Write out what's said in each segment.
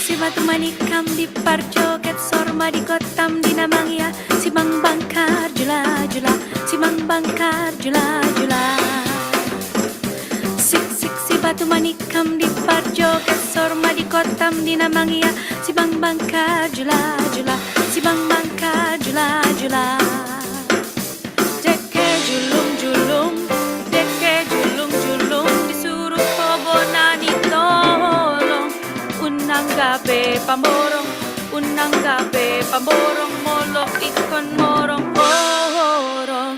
Si batu manikam di parjoget sorma di kotam di namangya si mang bangkar jula jula si mang bangkar jula jula si batu manikam di parjoget sorma di kotam di namangya si bang bangkar jula jula si bang bangkar jula jula deke julung julung deke julung julung disuruh kobonani tolong unang gabe pamborong unang gabe pamborong molo ikon morong borong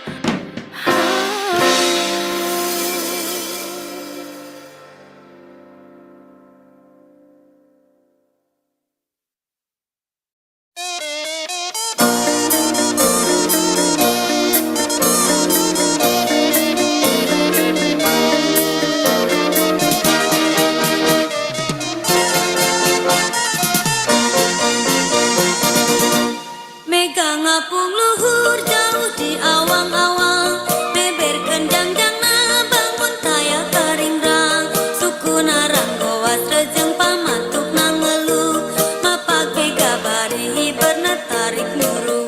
ngapung luhur jauh di awang-awang beber kendang na bangun kaya karingrang suku narang gowas rejeng pamatuk nang ngeluh mapake gabari bernetarik nuru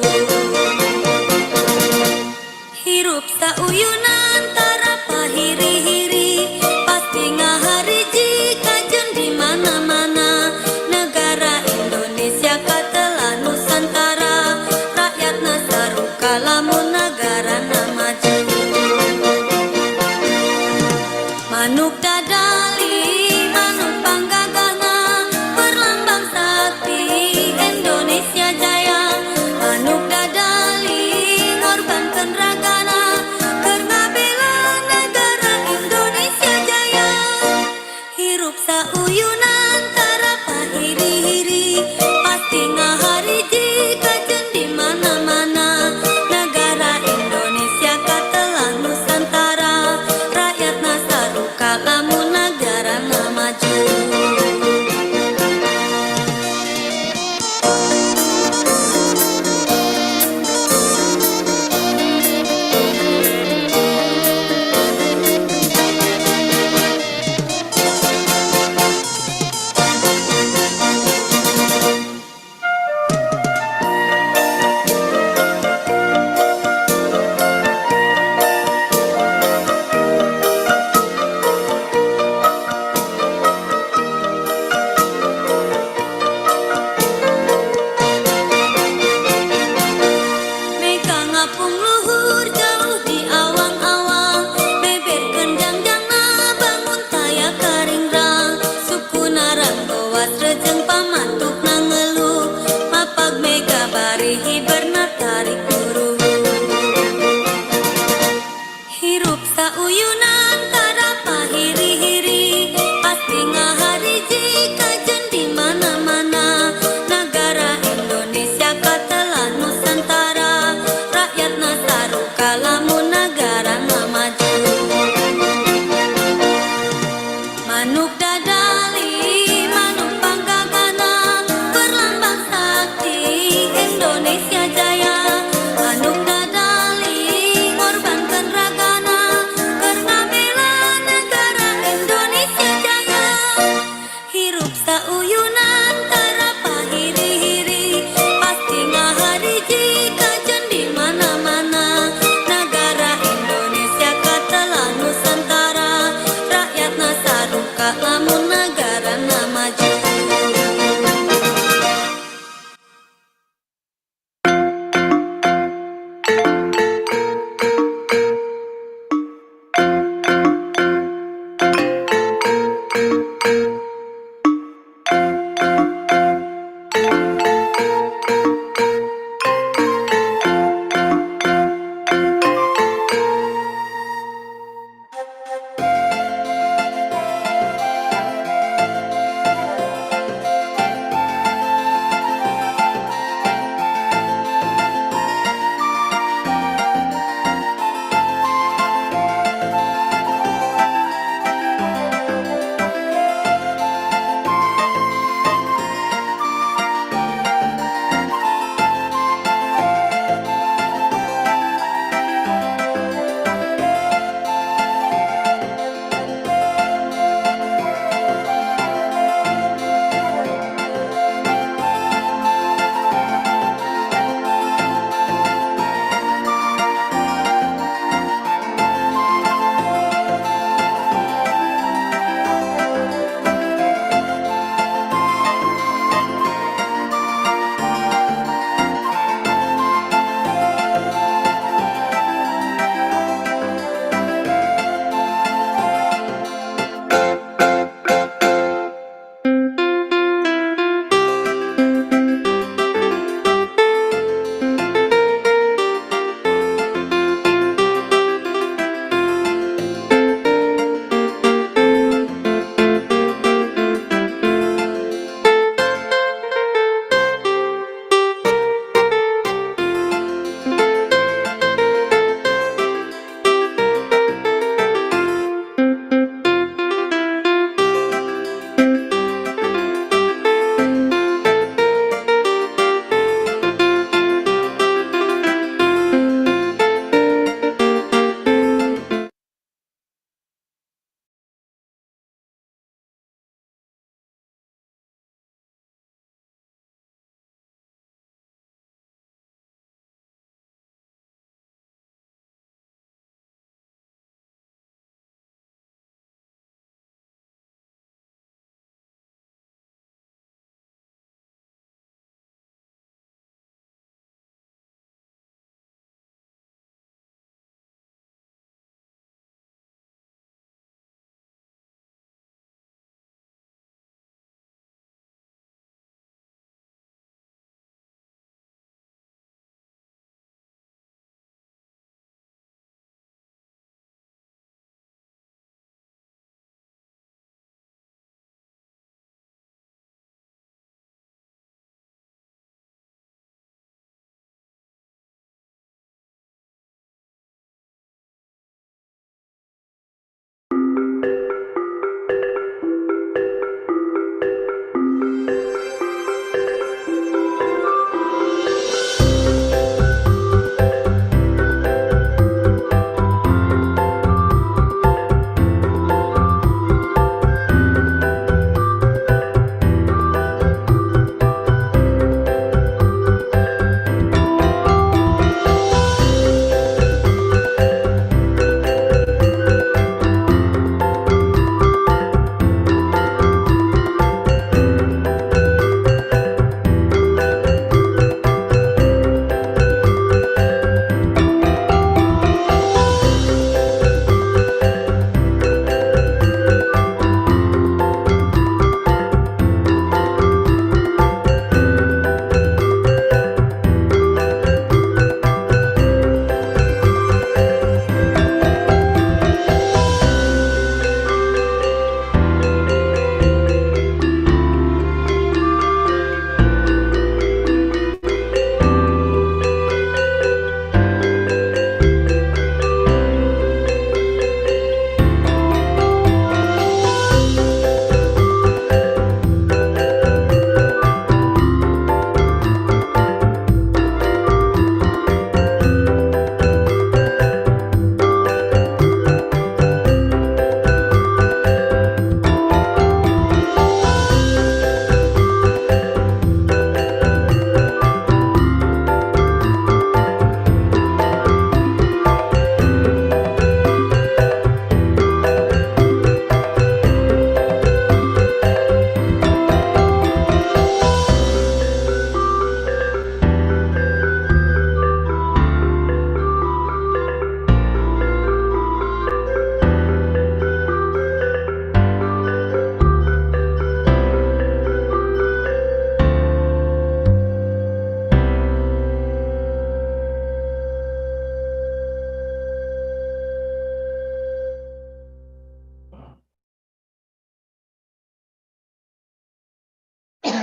hirup sauyunan tarapa hiri-hiri pasti ngahariji kajen di mana-mana negara Indonesia katelah Nusantara kalamun negara maju manuk dadali manuk panggagana berlambang sakti Indonesia jaya manuk dadali ngorbankan ragana karena bela negara Indonesia jaya hirup sauyunan tarapa hiri-hiri pasti ngahariji kajen di mana-mana negara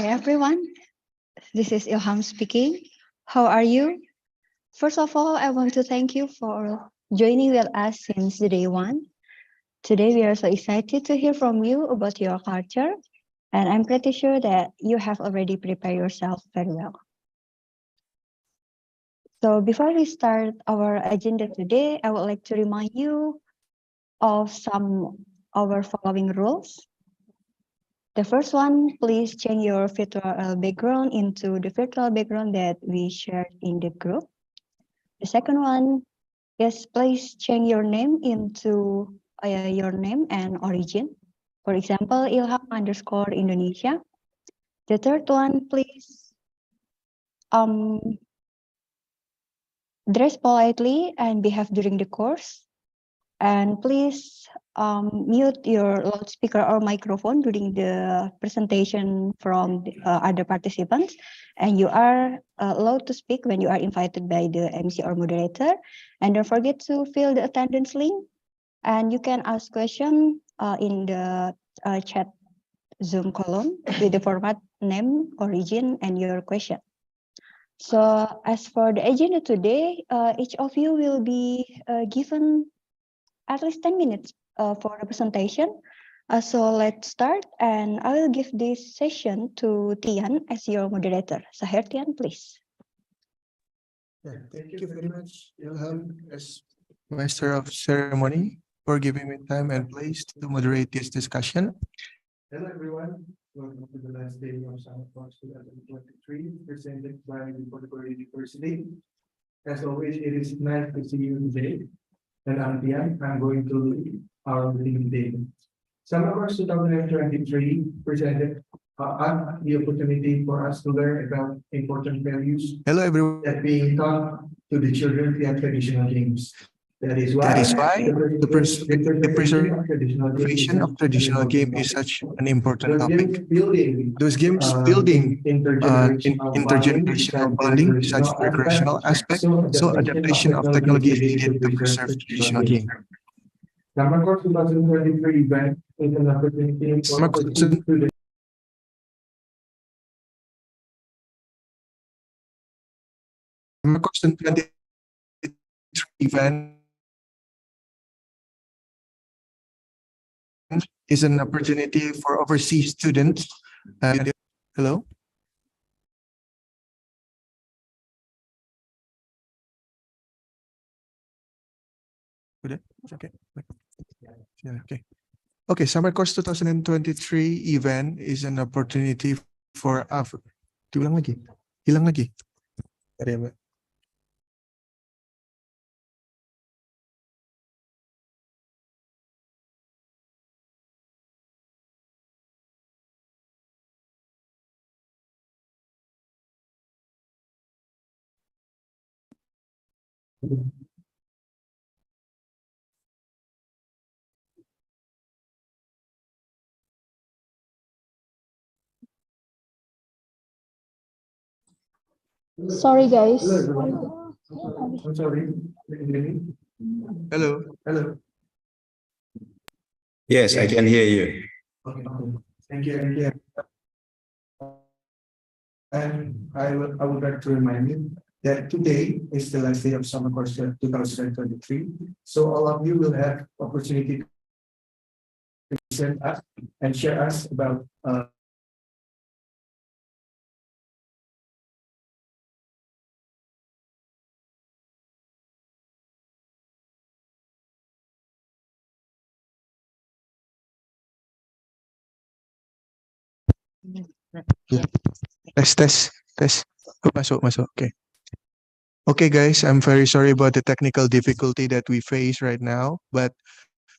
Hi everyone, this is Ilham speaking. How are you? First of all, I want to thank you for joining with us since day one. Today we are so excited to hear from you about your culture, and I'm pretty sure that you have already prepared yourself very well. So before we start our agenda today, I would like to remind you of some our following rules. The first one, please change your virtual background into the virtual background that we shared in the group. The second one is please change your name into your name and origin. For example, Ilham underscore Indonesia. The third one, please um, dress politely and behave during the course. And please mute your loudspeaker or microphone during the presentation from the, other participants. And you are allowed to speak when you are invited by the MC or moderator. And don't forget to fill the attendance link. And you can ask question in the chat Zoom column with the format name, origin, and your question. So as for the agenda today, each of you will be given at least 10 minutes for the presentation. So let's start, and I will give this session to Tian as your moderator. So here, Tian, please. Yeah, thank you very much, Ilham, as Master of Ceremony, for giving me time and place to moderate this discussion. Hello, everyone. Welcome to the last day of Summer Talks 2023, presented by the Portugal University. As always, it is nice to see you today. And I'm Tian. I'm going to lead our meeting today. Summer Talks 2023 presented the opportunity for us to learn about important values. Hello, everyone. That being taught to the children via traditional games. That is why the preservation of traditional game is such an important topic. Those games building intergenerational bonding, such recreational aspect, so adaptation of technology is needed to preserve traditional game. Summer Course 2023 event is an opportunity for students. Summer Course 2023 event is an opportunity for overseas students. Hello? Okay. Yeah, okay. Okay, Summer Course 2023 event is an opportunity for diulang lagi. Hilang lagi. Ada ya, Mbak? Sorry, guys. I'm sorry. Hello. Hello. Yes, I can hear you. Okay. Thank you. Thank you. And I would like to remind you that today is the last day of Summer Course 2023. So all of you will have opportunity to present us and share us about Tes. Oh, masuk. Okay. Okay, guys, I'm very sorry about the technical difficulty that we face right now, but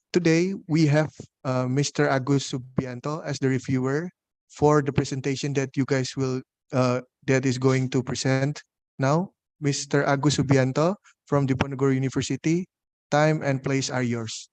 today we have Mr. Agus Subianto as the reviewer for the presentation that you guys will that is going to present now. Mr. Agus Subianto from Diponegoro University. Time and place are yours.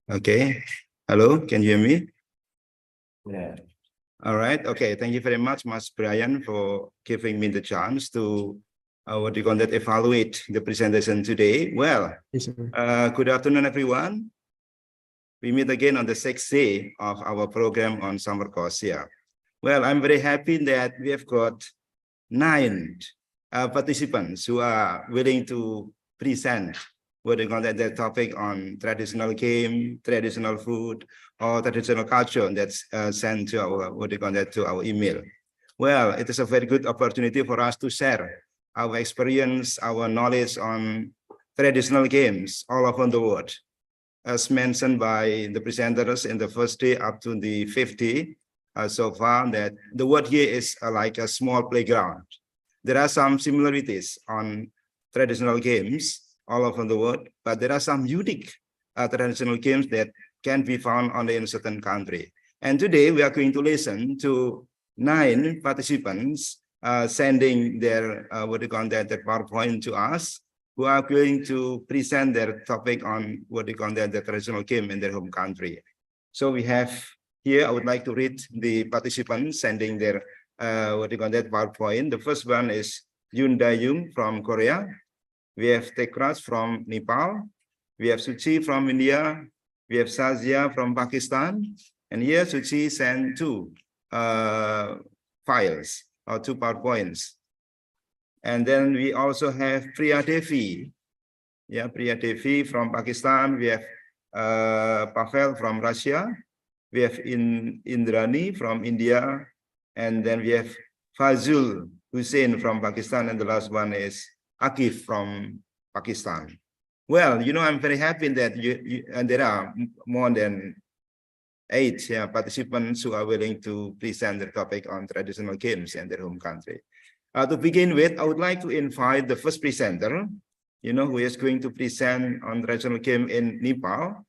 Okay. Hello, can you hear me? Yeah. All right. Okay. Thank you very much, Mas Brian, for giving me the chance to evaluate the presentation today. Well, Yes, sir. good afternoon, everyone. We meet again on the 6th day of our program on summer course here. Well, I'm very happy that we have got 9 participants who are willing to present the topic on traditional game, traditional food, or traditional culture that's sent to our to our email. Well, it is a very good opportunity for us to share our experience, our knowledge on traditional games all over the world. As mentioned by the presenters in the first day up to the 5th day, so far, that the word here is like a small playground. There are some similarities on traditional games all over the world, but there are some unique traditional games that can be found only in a certain country. And today we are going to listen to 9 participants sending their their PowerPoint to us, who are going to present their topic on the traditional game in their home country. So we have here, I would like to read the participants sending their PowerPoint. The first one is Yoon Dae-young from Korea. We have Tekras from Nepal. We have Suchi from India. We have Sazia from Pakistan. And here Suchi sent 2 files or 2 PowerPoints. And then we also have Priya Devi. Yeah, Priya Devi from Pakistan. We have Pavel from Russia. We have Indrani from India. And then we have Fazul Hussein from Pakistan. And the last one is Akif from Pakistan. Well, you know, I'm very happy that and there are more than 8 participants who are willing to present the topic on traditional games in their home country. To begin with, I would like to invite the first presenter, who is going to present on traditional game in Nepal.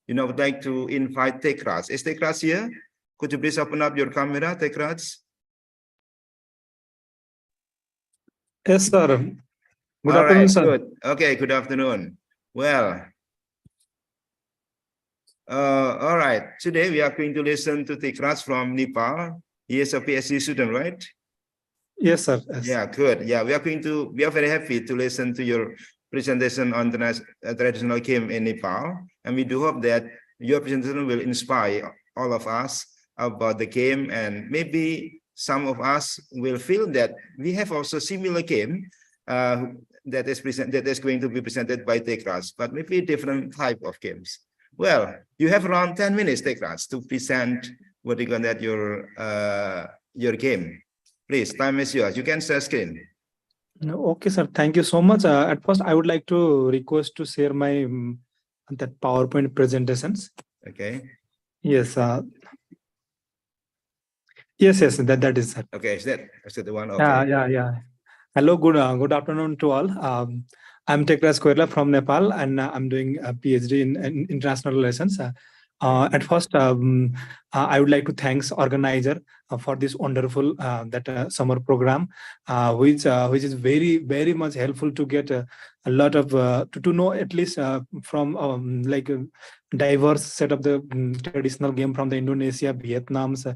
I would like to invite Tekras. Is Tekras here? Could you please open up your camera, Tekras? Yes, sir. Good All afternoon, right, sir. good. Okay, good afternoon. Well, all right. Today we are going to listen to Tekras from Nepal. He is a PhD student, right? Yes, sir. Yes. Yeah, good. Yeah, we are very happy to listen to your presentation on the traditional game in Nepal. And we do hope that your presentation will inspire all of us about the game, and maybe some of us will feel that we have also similar game that is going to be presented by Tekras, but maybe different type of games. Well, you have around 10 minutes, Tekras, to present your game. Please, time is yours. You can share screen. Okay, sir. Thank you so much. At first, I would like to request to share my that PowerPoint presentations. Okay. Yes. Yes. That is, sir. Okay. Is that the one? Okay. Yeah. Hello. Good afternoon to all. I'm Tekras Koirla from Nepal, and I'm doing a PhD in international relations. At first, I would like to thank organizer for this wonderful summer program, which is very, very much helpful to get a lot of to know at least from like a diverse set of the traditional game from the Indonesia, Vietnam's,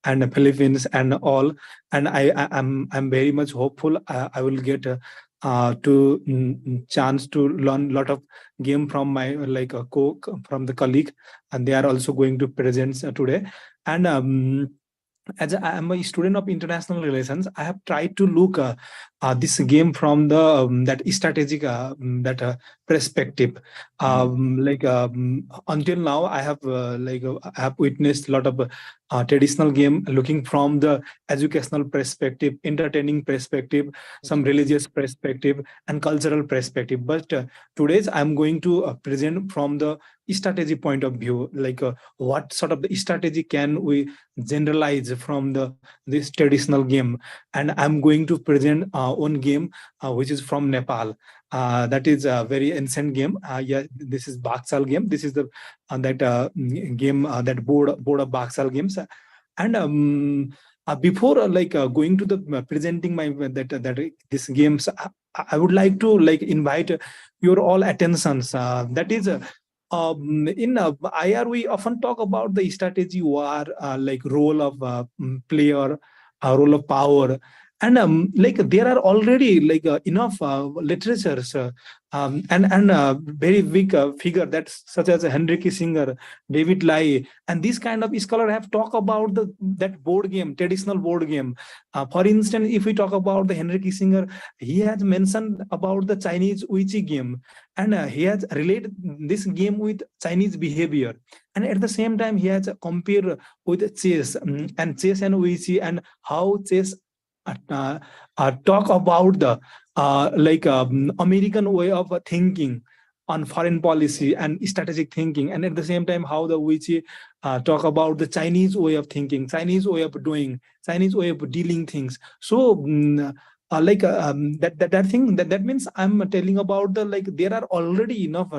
and the Philippines and all. And I'm very much hopeful I will get chance to learn a lot of game from my from the colleague, and they are also going to present today. And as I am a student of international relations, I have tried to look this game from the that strategic perspective. Until now, I have I have witnessed a lot of traditional game looking from the educational perspective, entertaining perspective, some religious perspective, and cultural perspective. But today's I'm going to present from the strategy point of view, what sort of the strategy can we generalize from this traditional game. And I'm going to present one game which is from Nepal. That is a very ancient game. This is Baksal game. This is the game that board of Baksal games. And before going to the presenting my that this games, I would like to invite your all attentions. That is. In IR, we often talk about the strategy war, role of player, role of power, and there are already enough literatures and very big figure that's such as Henry Kissinger, David Lai, and these kind of scholars have talked about that board game, traditional board game. For instance, if we talk about the Henry Kissinger, he has mentioned about the Chinese Uichi game, and he has related this game with Chinese behavior, and at the same time he has compared with chess, and chess and Uichi, and how chess talk about the American way of thinking on foreign policy and strategic thinking, and at the same time how the Uichi talk about the Chinese way of thinking, Chinese way of doing, Chinese way of dealing things. So that thing that means I'm telling about the there are already enough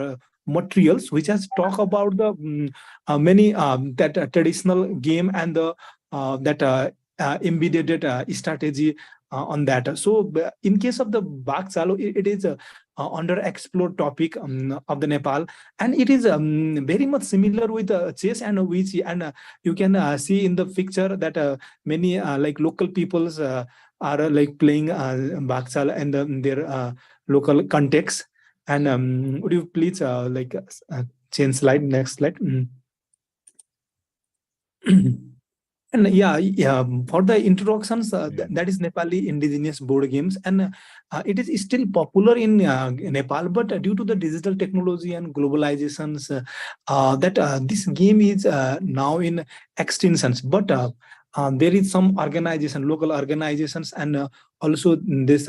materials which has talk about the many that traditional game and the that embedded strategy on that. So in case of the Baksalo, it is a underexplored topic of the Nepal, and it is very much similar with chess and Uichi, and you can see in the picture that many local peoples are playing Baksal and their local context. And would you please change slide, next slide. And yeah, for the introductions, that is Nepali indigenous board games, and it is still popular in Nepal, but due to the digital technology and globalizations, this game is now in extinctions. But there is some organization, local organizations, and also this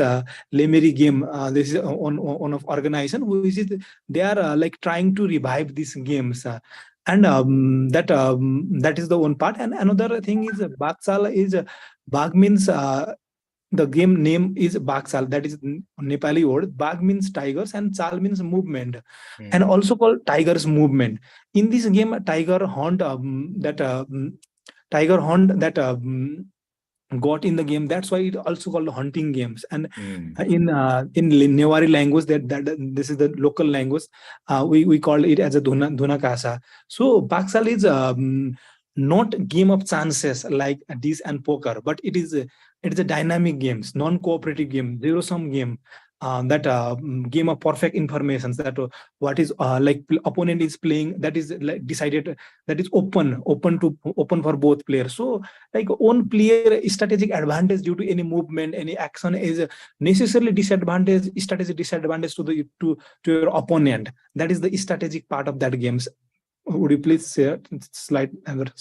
Lemeri game. This is one of organization which is they are trying to revive these games. And that is the one part. And another thing is Baksal is Bag means the game name is Baksal, that is Nepali word. Bag means tigers and Chal means movement, and also called tigers movement. In this game, tiger hunt got in the game. That's why it also called hunting games. And in Newari language, that this is the local language, we call it as a Duna Kasa. So Baksal is not game of chances like this and poker, but it is a dynamic games, non-cooperative game, zero sum game. That game of perfect information, that what is opponent is playing, that is decided, that is open for both players. So one player strategic advantage due to any movement, any action is necessarily strategic disadvantage to your opponent. That is the strategic part of that games. Would you please share slide another?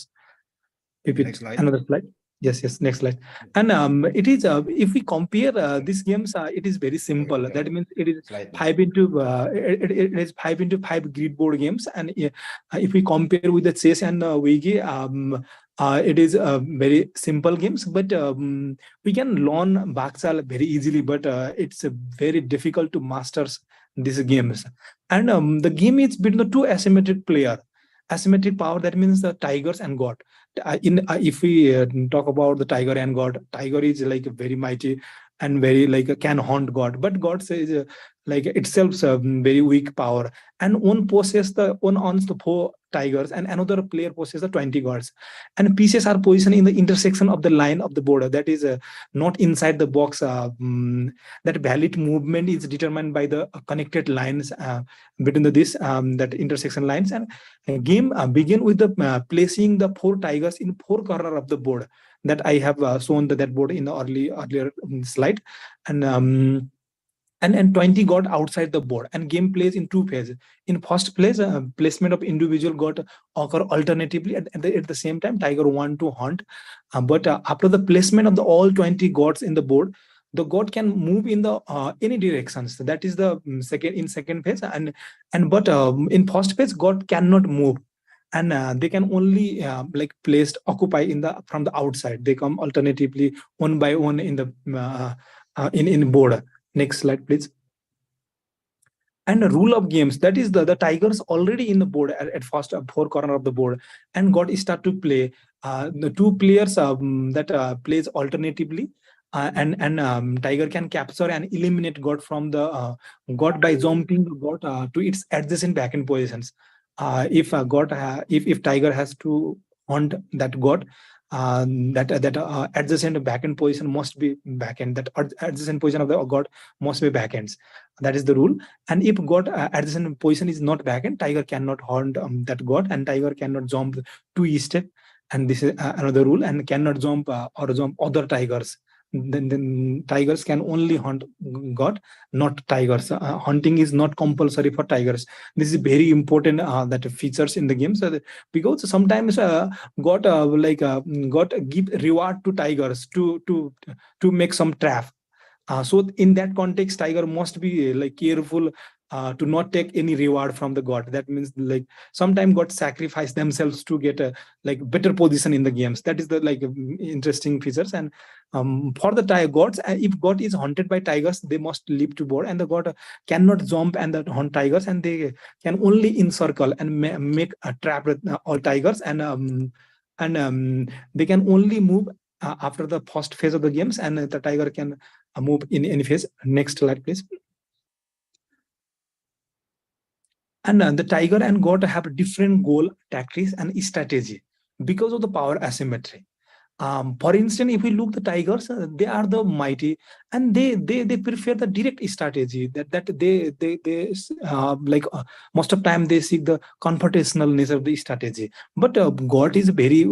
Next slide. Another slide. Yes, next slide. And it is if we compare these games, it is very simple. That means it is 5 into it is 5 into 5 grid board games. And if we compare with the chess and Wigi, it is very simple games. But we can learn Baksal very easily, but it's very difficult to master these games. And the game is between the two asymmetric player. Asymmetric power, that means the tigers and god. If we talk about the tiger and god, tiger is very mighty and very can hunt god, but god says itself very weak power, and one owns the 4 tigers and another player possesses the 20 gods, and pieces are positioned in the intersection of the line of the border, that is not inside the box. That valid movement is determined by the connected lines between that intersection lines. And game begin with the placing the 4 tigers in 4 corner of the board, that I have shown that board in the earlier slide. And 20 got outside the board, and game plays in 2 phases. In first place, placement of individual got occur alternatively at the same time. Tiger 1 to hunt, but after the placement of the all 20 gods in the board, the god can move in the any directions. That is the second phase. But in first phase, god cannot move, and they can only placed occupy from the outside. They come alternatively one by one in the in board. Next slide, please. And the rule of games, that is the tigers already in the board at first 4 corner of the board, and god start to play. the two players that plays alternatively, and tiger can capture and eliminate god from the god by jumping the god to its adjacent backend positions. If if tiger has to hunt that god, that adjacent backend position must be backend. That adjacent position of the god must be backends. That is the rule. And if god adjacent position is not backend, tiger cannot hunt that god, and tiger cannot jump 2 step. And this is another rule, and cannot jump or jump other tigers. Then tigers can only hunt god, not tigers. Hunting is not compulsory for tigers. This is very important that features in the game. So because sometimes god give reward to tigers to make some trap. So in that context, tiger must be like careful to not take any reward from the god. That means like sometimes god sacrifice themselves to get a like better position in the games. That is the like interesting features. And for the gods, if god is hunted by tigers, they must leap to board, and the god cannot jump and hunt tigers, and they can only encircle and make a trap with all tigers, and they can only move after the first phase of the games, and the tiger can move in any phase. Next slide, please. And the tiger and god have different goal, tactics, and strategy because of the power asymmetry. For instance, if we look the tigers, they are the mighty, and they prefer the direct strategy. That they like most of time they seek the confrontational nature of the strategy. But god is very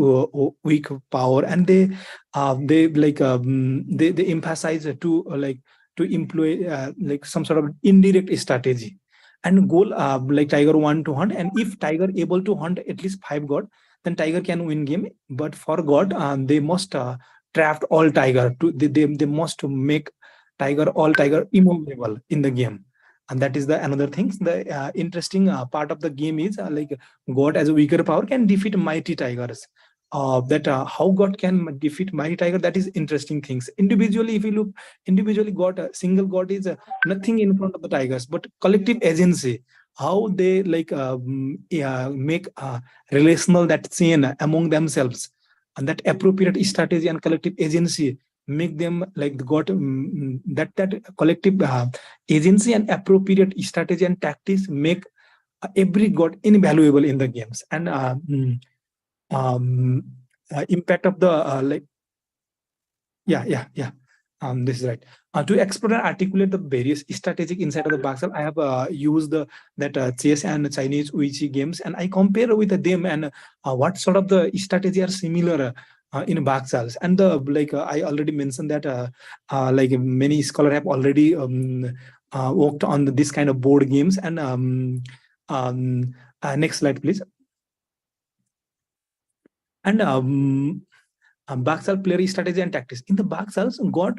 weak power, and they like they emphasize to like to employ like some sort of indirect strategy. And goal like tiger want to hunt, and if tiger able to hunt at least 5 god, then tiger can win game. But for god, they must trap all tiger to they must make tiger all tiger immovable in the game. And that is the another thing. The interesting part of the game is like god as a weaker power can defeat mighty tigers. That how god can defeat mighty tiger, that is interesting things. Individually, if you look individually, god single god is nothing in front of the tigers, but collective agency, how they like yeah, make relational that chain among themselves, and that appropriate strategy and collective agency make them like the god. That collective agency and appropriate strategy and tactics make every god invaluable in the games. And impact of the like yeah this is right. To explore and articulate the various strategic inside of the Baxel, I have used that chess and Chinese Uichi games, and I compare with them, and what sort of the strategy are similar in Baxels. And the like I already mentioned that like many scholars have already worked on this kind of board games. And next slide, please. And Baxal player strategy and tactics. In the Baxals, got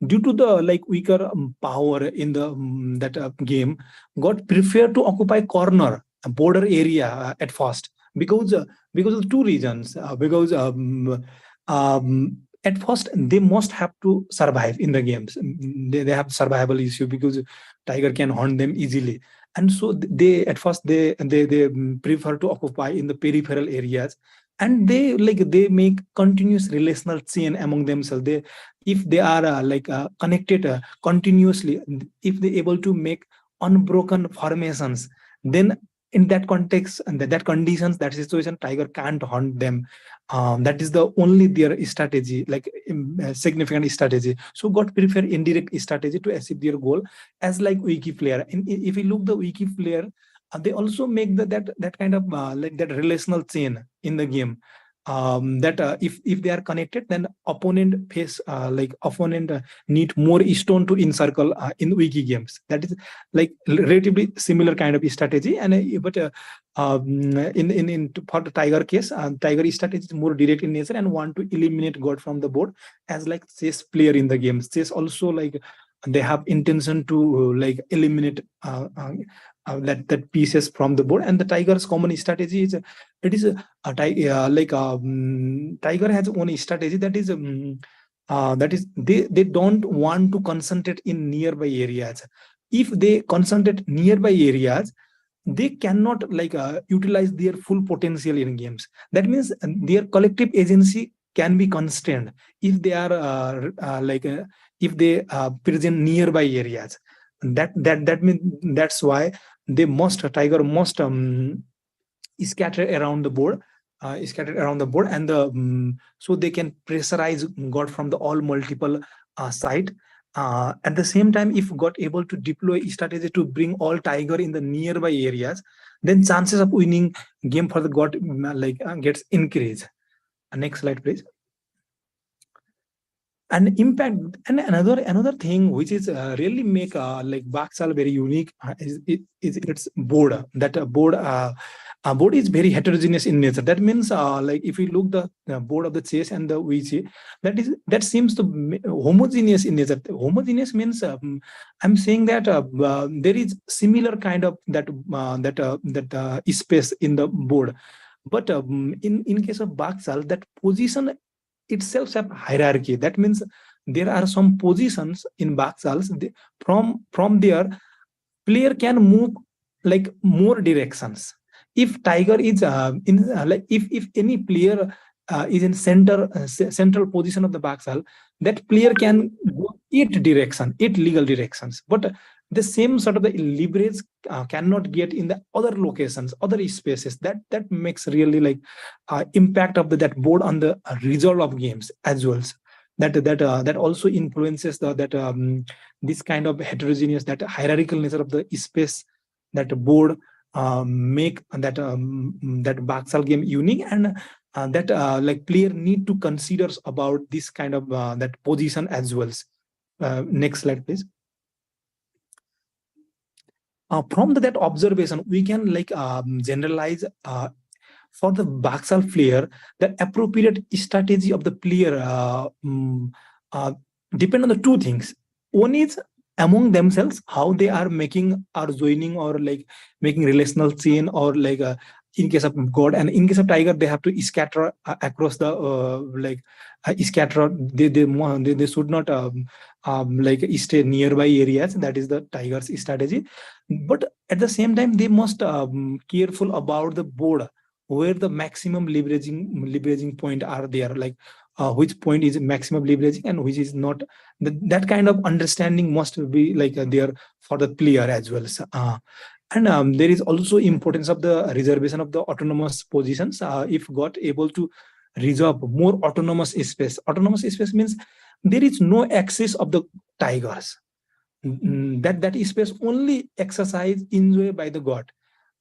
due to the like weaker power in the that game, got prefer to occupy corner, a border area at first, because of two reasons. Because at first they must have to survive in the games. They have survival issue because tiger can hunt them easily, and so they at first they prefer to occupy in the peripheral areas. And they like they make continuous relational chain among themselves. They if they are like connected continuously, if they able to make unbroken formations, then in that context and that conditions, that situation, tiger can't hunt them. That is the only their strategy, like significant strategy. So god prefer indirect strategy to achieve their goal, as like wiki player. And if you look the wiki player, they also make that kind of like that relational chain in the game. That if they are connected, then opponent face like opponent need more stone to encircle in wiki games. That is like relatively similar kind of strategy. And but in for the tiger case, tiger strategy is more direct in nature and want to eliminate god from the board, as like chess player in the game. Chess also like they have intention to like eliminate that pieces from the board. And the tiger's common strategy is it is like tiger has own strategy, that is they don't want to concentrate in nearby areas. If they concentrate nearby areas, they cannot like utilize their full potential in games. That means their collective agency can be constrained if they are if they present nearby areas. That means that's why they must tiger must scattered around the board, and so they can pressurize god from the all multiple site. At the same time, if god able to deploy strategy to bring all tiger in the nearby areas, then chances of winning game for the god gets increased. Next slide, please. And impact, and another thing which is really make Baksal very unique is its board. That board is very heterogeneous in nature. That means like if you look the board of the chess and the Ouija, that seems to be homogeneous in nature. Homogeneous means I'm saying that there is similar kind of that space in the board. But in case of Baksal, that position itself have hierarchy. That means there are some positions in Baksals. From there, player can move like more directions. If tiger is in like if any player is in central position of the Baksal, that player can go 8 legal directions. But the same sort of the leverage cannot get in the other locations, other spaces. That makes really like impact of that board on the result of games as well. That also influences this kind of heterogeneous, that hierarchical nature of the space that board make that Baksal game unique, and that like player need to consider about this kind of that position as well. Next slide, please. From that observation, we can like generalize for the Baksal player that appropriate strategy of the player depend on the two things. One is among themselves, how they are making or joining or like making relational chain, or like in case of god, and in case of tiger they have to scatter across the scatter. They should not like stay nearby areas. That is the tiger's strategy. But at the same time, they must careful about the board where the maximum leveraging point are there, like which point is maximum leveraging and which is not. That kind of understanding must be like there for the player as well. And there is also importance of the reservation of the autonomous positions. If got able to reserve more autonomous space. Autonomous space means there is no access of the tigers. That space only exercise enjoy by the god.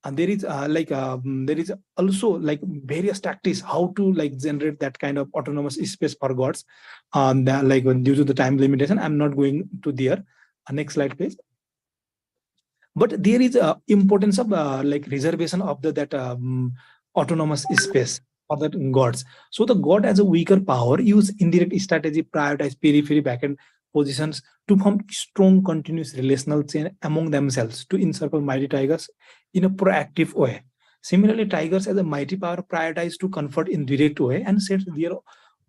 And there is there is also like various tactics how to like generate that kind of autonomous space for gods. Like due to the time limitation, I'm not going to there. Next slide, please. But there is a importance of like reservation of that autonomous space for the gods. So the god as a weaker power use indirect strategy, prioritize periphery backend positions to form strong continuous relational chain among themselves to encircle mighty tigers in a proactive way. Similarly, tigers as a mighty power prioritize to comfort in direct way and set their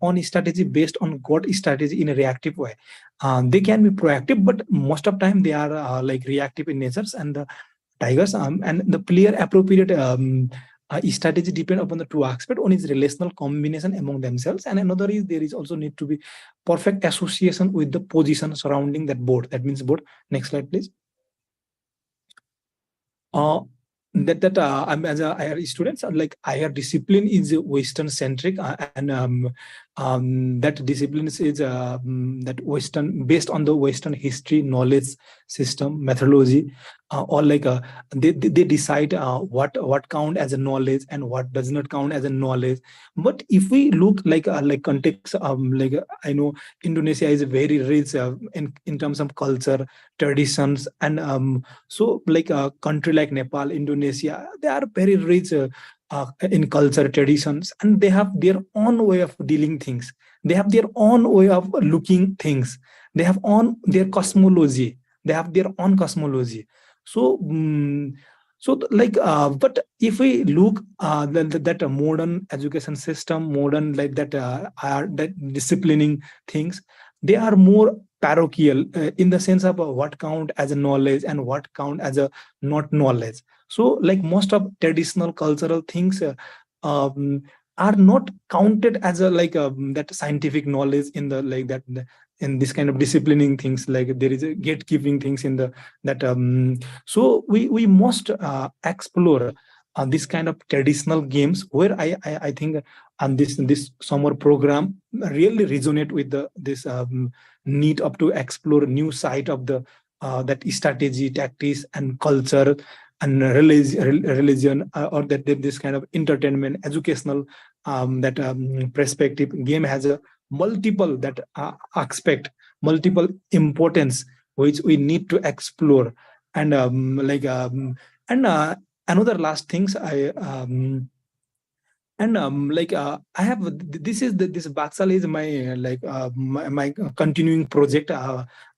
own strategy based on god strategy in a reactive way. They can be proactive, but most of time they are like reactive in natures. And the tigers and the player appropriate strategy depend upon the two aspects. One is relational combination among themselves, and another is there is also need to be perfect association with the position surrounding that board. That means board. Next slide, please. I'm as a IR students, like IR discipline is Western centric, and that discipline is that Western, based on the Western history, knowledge system, methodology, or like they decide what count as a knowledge and what does not count as a knowledge. But if we look like context, like I know Indonesia is very rich in terms of culture, traditions, and so like a country like Nepal, Indonesia, they are very rich in culture, traditions, and they have their own way of dealing things. They have their own way of looking things. They have their cosmology. They have their own cosmology. So, but if we look that modern education system, modern like that disciplining things, they are more parochial in the sense of what count as a knowledge and what count as a not knowledge. So like most of traditional cultural things um, are not counted as a like that scientific knowledge in the like that in this kind of disciplining things, like there is a gatekeeping things in the that so we must explore this kind of traditional games where I think and this summer program really resonate with the this need up to explore new side of the that strategy, tactics, and culture and religion, or that this kind of entertainment, educational that perspective. Game has a multiple that aspect, multiple importance which we need to explore, and and another last things I have this is this Baksal is my my continuing project.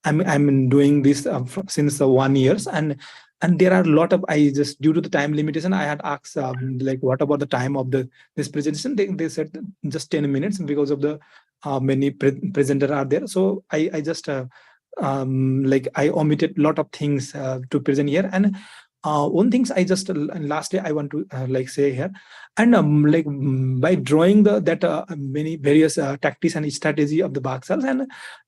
I'm doing this since 1 years, and there are a lot of I just due to the time limitation I had asked like what about the time of the this presentation. They said just 10 minutes because of the many presenter are there. So I just like I omitted a lot of things to present here. And one things I just and lastly I want to like say here, and by drawing the that many various tactics and strategy of the Baksals,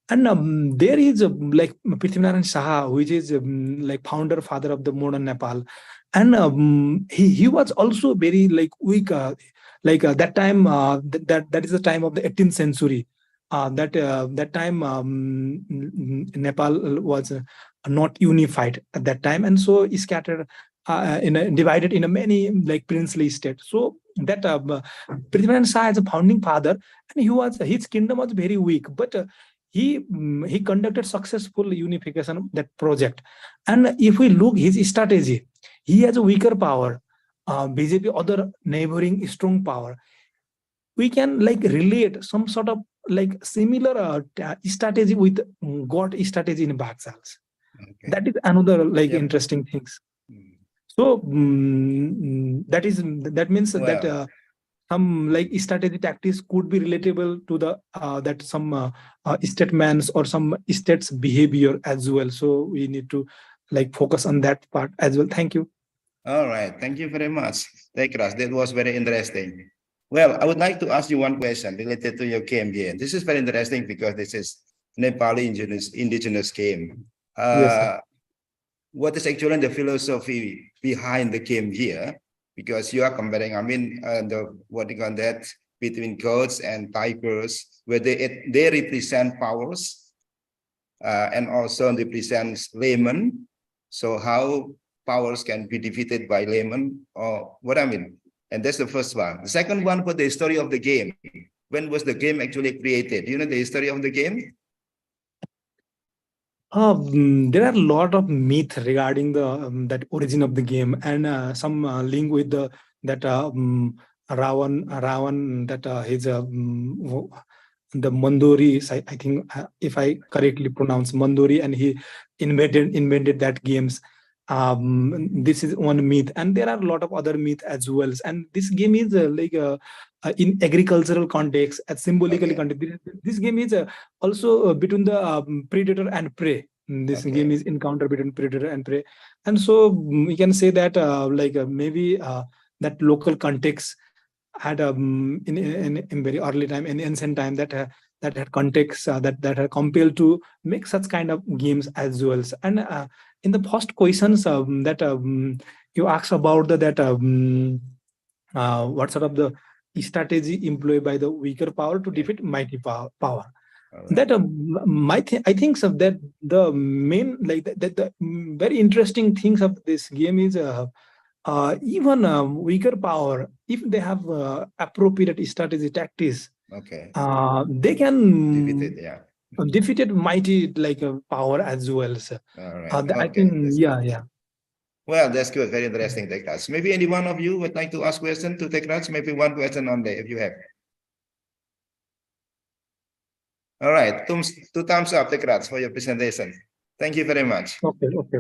and there is like Prithvinarayan Saha, which is like founder father of the modern Nepal, and he was also very like weak that time that is the time of the 18th century. That time Nepal was not unified at that time, and so he scattered divided in a many like princely states. So that Prithviraj Shah as a founding father, and his kingdom was very weak, but he conducted successful unification that project. And if we look his strategy, he has a weaker power. BJP other neighboring strong power. We can like relate some sort of like similar strategy with God strategy in Baksals. Okay. That is another like Yep. interesting things. Mm. So that means that Well, some like strategy tactics could be relatable to the that some statements or some states behavior as well. So we need to like focus on that part as well. Thank you. all right. Thank you very much, Tekras. That was very interesting. Well, I would like to ask you one question related to your game here. This is very interesting because this is Nepali indigenous game. Yes, sir. What is actually the philosophy behind the game here? Because you are comparing, I mean, the what you call that between goats and tigers, where they represent powers, and also represents laymen. So how powers can be defeated by laymen, or what I mean? And that's the first one. The second one, for the history of the game. When was the game actually created? Do you know the history of the game? There are a lot of myth regarding the that origin of the game, and some link with the that Ravan that his the Mandori. I think if I correctly pronounce Mandori, and he invented that games. This is one myth, and there are a lot of other myths as well. And this game is in agricultural context, symbolically Okay. context. This game is also between the predator and prey. This Okay. game is encounter between predator and prey, and so we can say that maybe that local context had in very early time, in ancient time, that that had context that had compelled to make such kind of games as well. And in the first questions that you asked about that what sort of the strategy employed by the weaker power to defeat mighty power. All right. That I think so that the main like that the very interesting things of this game is even weaker power, if they have appropriate strategy tactics, Okay. they can Defeated, yeah. defeated mighty like power as well. So, All right. I Okay. think That's yeah, good. yeah. Well, that's good. Very interesting, Tekras. Maybe any one of you would like to ask question to Tekras? Maybe one question only, if you have. All right. Two thumbs up, Tekras, for your presentation. Thank you very much. Okay, okay.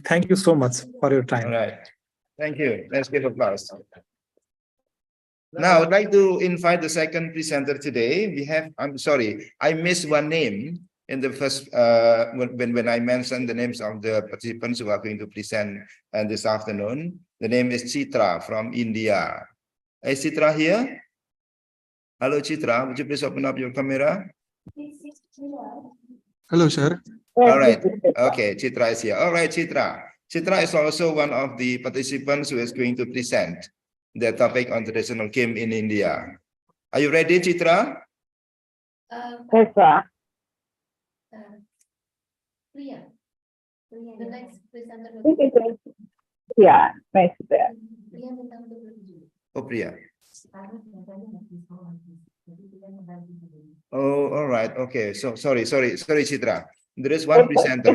Thank you so much for your All time. right. Thank you. Let's give applause. Now, I'd like to invite the second presenter today. We have, I'm sorry, I missed one name. in the first, when I mentioned the names of the participants who are going to present this afternoon, the name is Chitra from India. Is Chitra here? Hello, Chitra. Would you please open up your camera? Hello, sir. All right. Okay, Chitra is here. All right, Chitra. Chitra is also one of the participants who is going to present the topic on traditional game in India. Are you ready, Chitra? Yes, sir. Priya. The next presenter. Yeah, nice there. Priya minta untuk bertuju. Oh, Priya. Oh, all right. Okay. So sorry, Chitra. There is one presenter.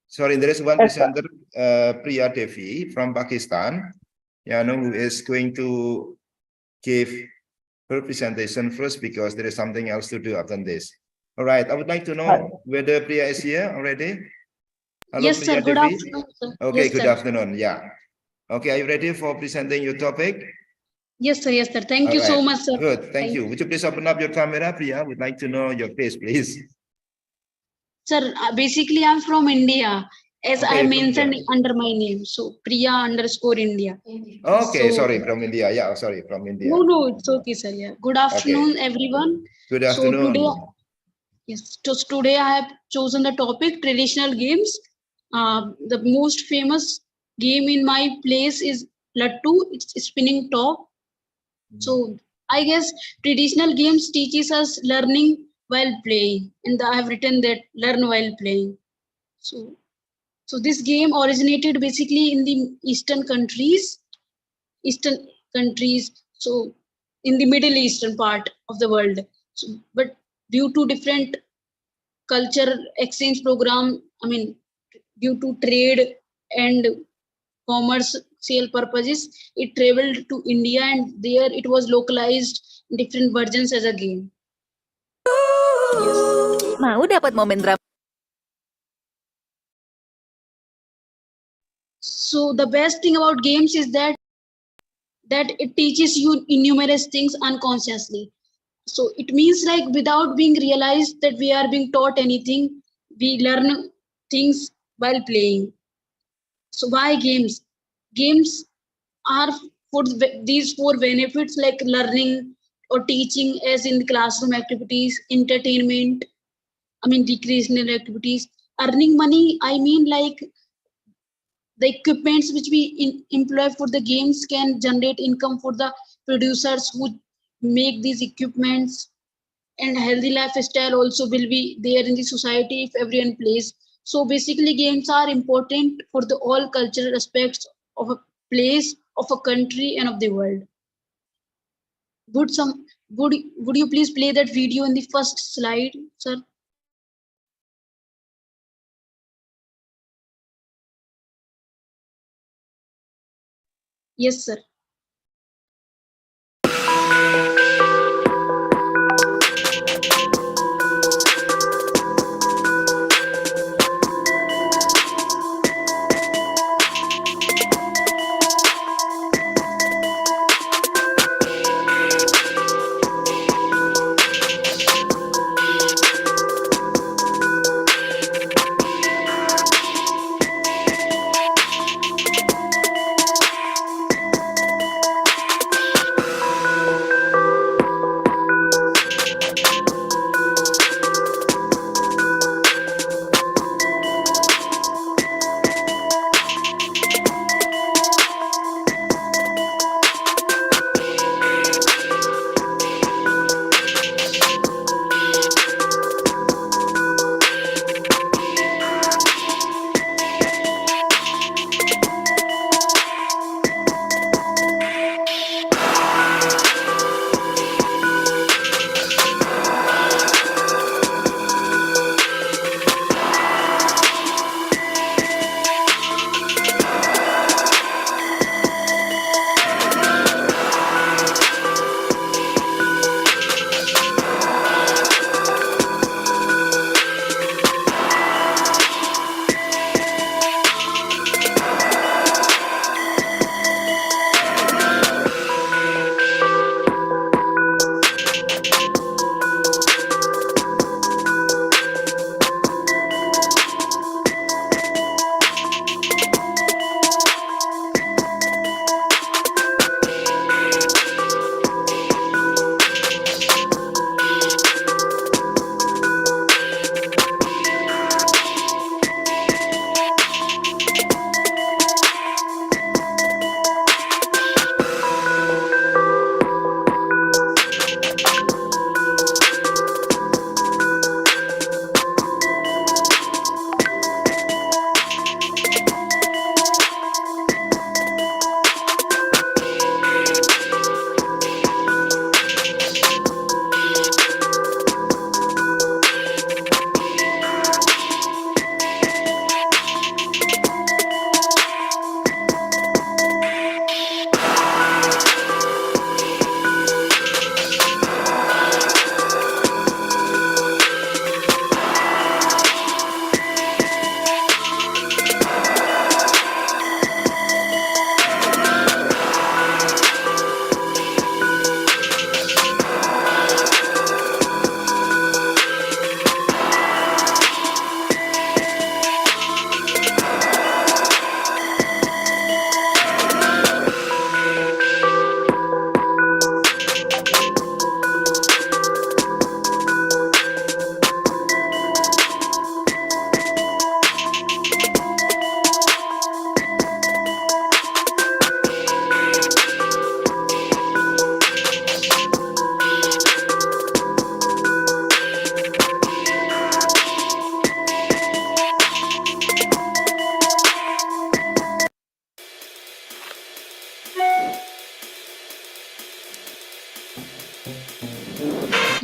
Sorry, there is one presenter, Priya Devi from Pakistan, who is going to give her presentation first because there is something else to do after this. All right. I would like to know whether Priya is here already. Hello, Yes, Priya sir. Good Devi. afternoon, sir. Okay, Yes, good sir. afternoon. Yeah. Okay, are you ready for presenting your topic? Yes, sir. Yes, sir. Thank you All so right. much, sir. Good. Thank you. Would you please open up your camera, Priya? Would like to know your face, please. Sir, basically, I'm from India, as Okay, I from mentioned India. under my name. So, Priya_India. Okay, So- sorry, from India. Yeah, sorry, from India. No, it's okay, sir. Yeah. Good afternoon, everyone. Good So afternoon. today, yes, today I have chosen the topic traditional games. The most famous game in my place is Lattu. It's spinning top. So I guess traditional games teaches us learning while playing, and I have written that learn while playing. So this game originated basically in the eastern countries. So in the Middle Eastern part of the world. So, but due to different culture exchange program, I mean, due to trade and commercial purposes, it traveled to India, and there it was localized in different versions as a game. Mau dapat momen drama? So the best thing about games is that it teaches you numerous things unconsciously. So it means like without being realized that we are being taught anything, we learn things while playing. So why games? Games are for these four benefits like learning or teaching as in the classroom activities, entertainment, I mean recreational activities, earning money, I mean like the equipments which we employ for the games can generate income for the producers who make these equipments, and healthy lifestyle also will be there in the society if everyone plays. So basically games are important for the all cultural aspects of a place, of a country, and of the world. Would you please play that video in the first slide, sir? Yes, sir.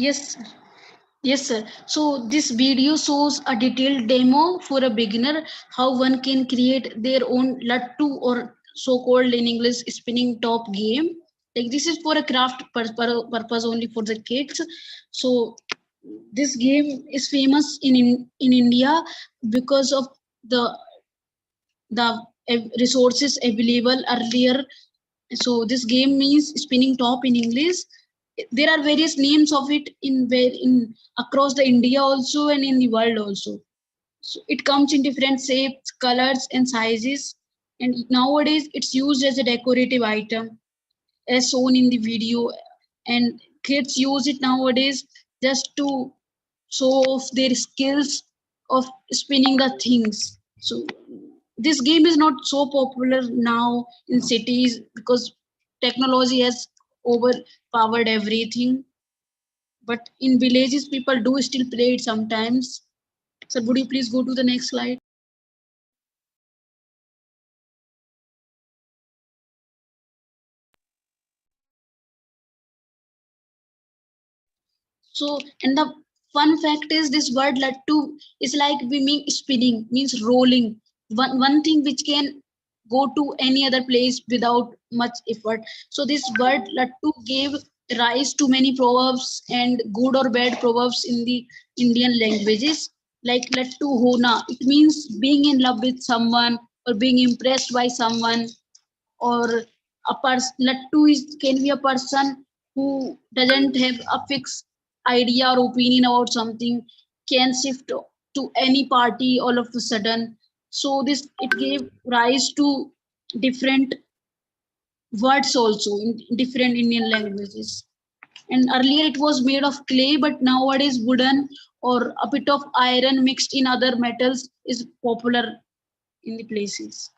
Yes, sir. Yes, sir. So this video shows a detailed demo for a beginner how one can create their own lattu or so-called in English spinning top game. Like this is for a craft purpose only for the kids. So this game is famous in India because of the resources available earlier. So this game means spinning top in English. There are various names of it in across the India also and in the world also. So it comes in different shapes, colors, and sizes. And nowadays it's used as a decorative item, as shown in the video. And kids use it nowadays just to show off their skills of spinning the things. So this game is not so popular now in cities because technology has overpowered everything. But in villages, people do still play it sometimes. So would you please go to the next slide? So, and the fun fact is this word lattu is like we mean spinning, means rolling. One thing which can go to any other place without much effort. So this word lattu gave rise to many proverbs and good or bad proverbs in the Indian languages. Like lattu hona, it means being in love with someone or being impressed by someone, or a person. Lattu is can be a person who doesn't have a fixed idea or opinion about something, can shift to any party all of a sudden. So this it gave rise to different words also in different Indian languages. And earlier it was made of clay, but nowadays wooden or a bit of iron mixed in other metals is popular in the places.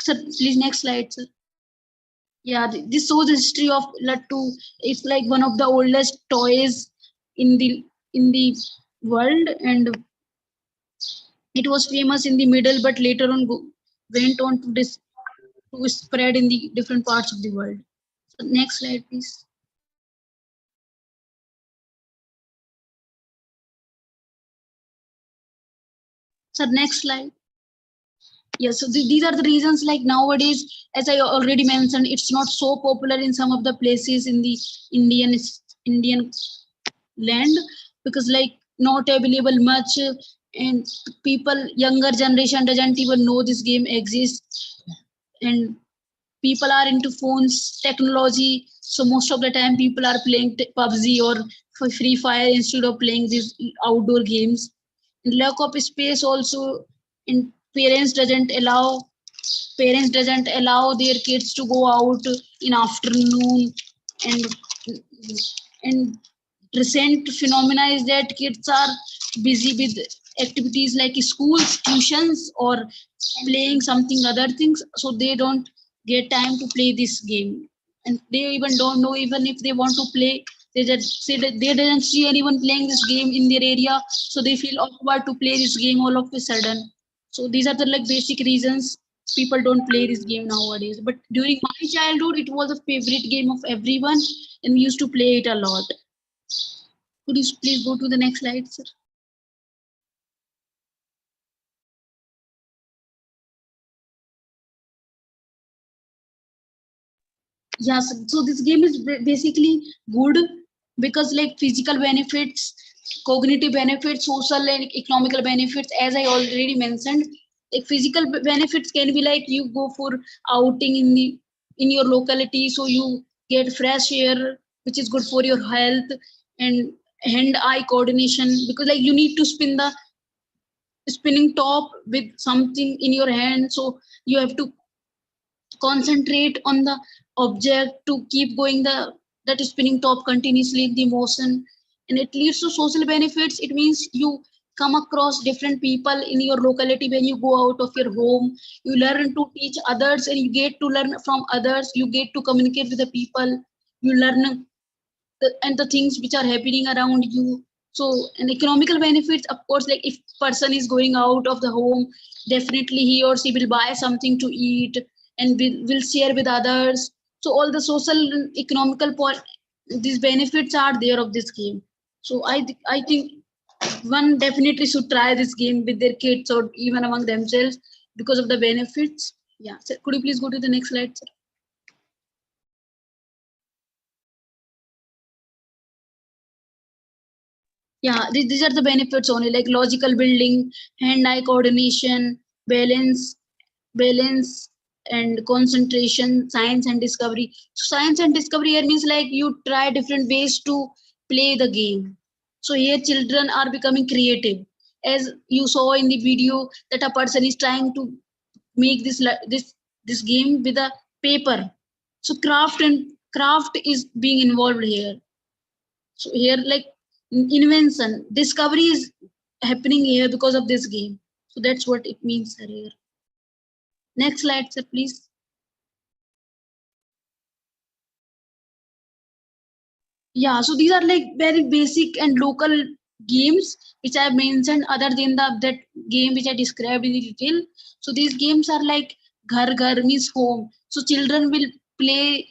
Sir, please next slide, sir. Yeah, this shows the history of lattu. It's like one of the oldest toys in the world, and it was famous in the middle, but later on went on to this to spread in the different parts of the world. So next slide, please. So next slide. Yeah, so these are the reasons. Like nowadays, as I already mentioned, it's not so popular in some of the places in the Indian land because like not available much, and people younger generation doesn't even know this game exists, and people are into phones technology, so most of the time people are playing PUBG or Free Fire instead of playing these outdoor games. And lack of space also, and parents doesn't allow their kids to go out in afternoon. And and recent phenomena is that kids are busy with activities like schools, tuitions, or playing something other things, so they don't get time to play this game. And they even don't know, even if they want to play, they just say that they didn't see anyone playing this game in their area, so they feel awkward to play this game all of a sudden. So these are the like basic reasons people don't play this game nowadays. But during my childhood it was a favorite game of everyone, and we used to play it a lot. Could you please go to the next slide, sir? Yes, so this game is basically good because like physical benefits, cognitive benefits, social and economical benefits, as I already mentioned. Like physical benefits can be like you go for outing in your locality, so you get fresh air, which is good for your health, and hand-eye coordination, because like you need to spinning top with something in your hand, so you have to concentrate on the object to keep going that spinning top continuously in the motion. And it leads to social benefits. It means you come across different people in your locality. When you go out of your home, you learn to teach others, and you get to learn from others, you get to communicate with the people, you learn and the things which are happening around you. So, and economical benefits, of course, like if person is going out of the home, definitely he or she will buy something to eat and will share with others. So all the social and economical these benefits are there of this game. So I think one definitely should try this game with their kids or even among themselves because of the benefits. Yeah. So could you please go to the next slide, sir? Yeah, these are the benefits only, like logical building, hand-eye coordination, balance and concentration, science and discovery. So science and discovery here means like you try different ways to play the game. So here children are becoming creative. As you saw in the video that a person is trying to make this game with a paper. So craft is being involved here. So here, like invention, discovery is happening here because of this game. So that's what it means here. Next slide, sir, please. Yeah, so these are like very basic and local games which I mentioned other than that game which I described in detail. So these games are like ghar ghar means home. So children will play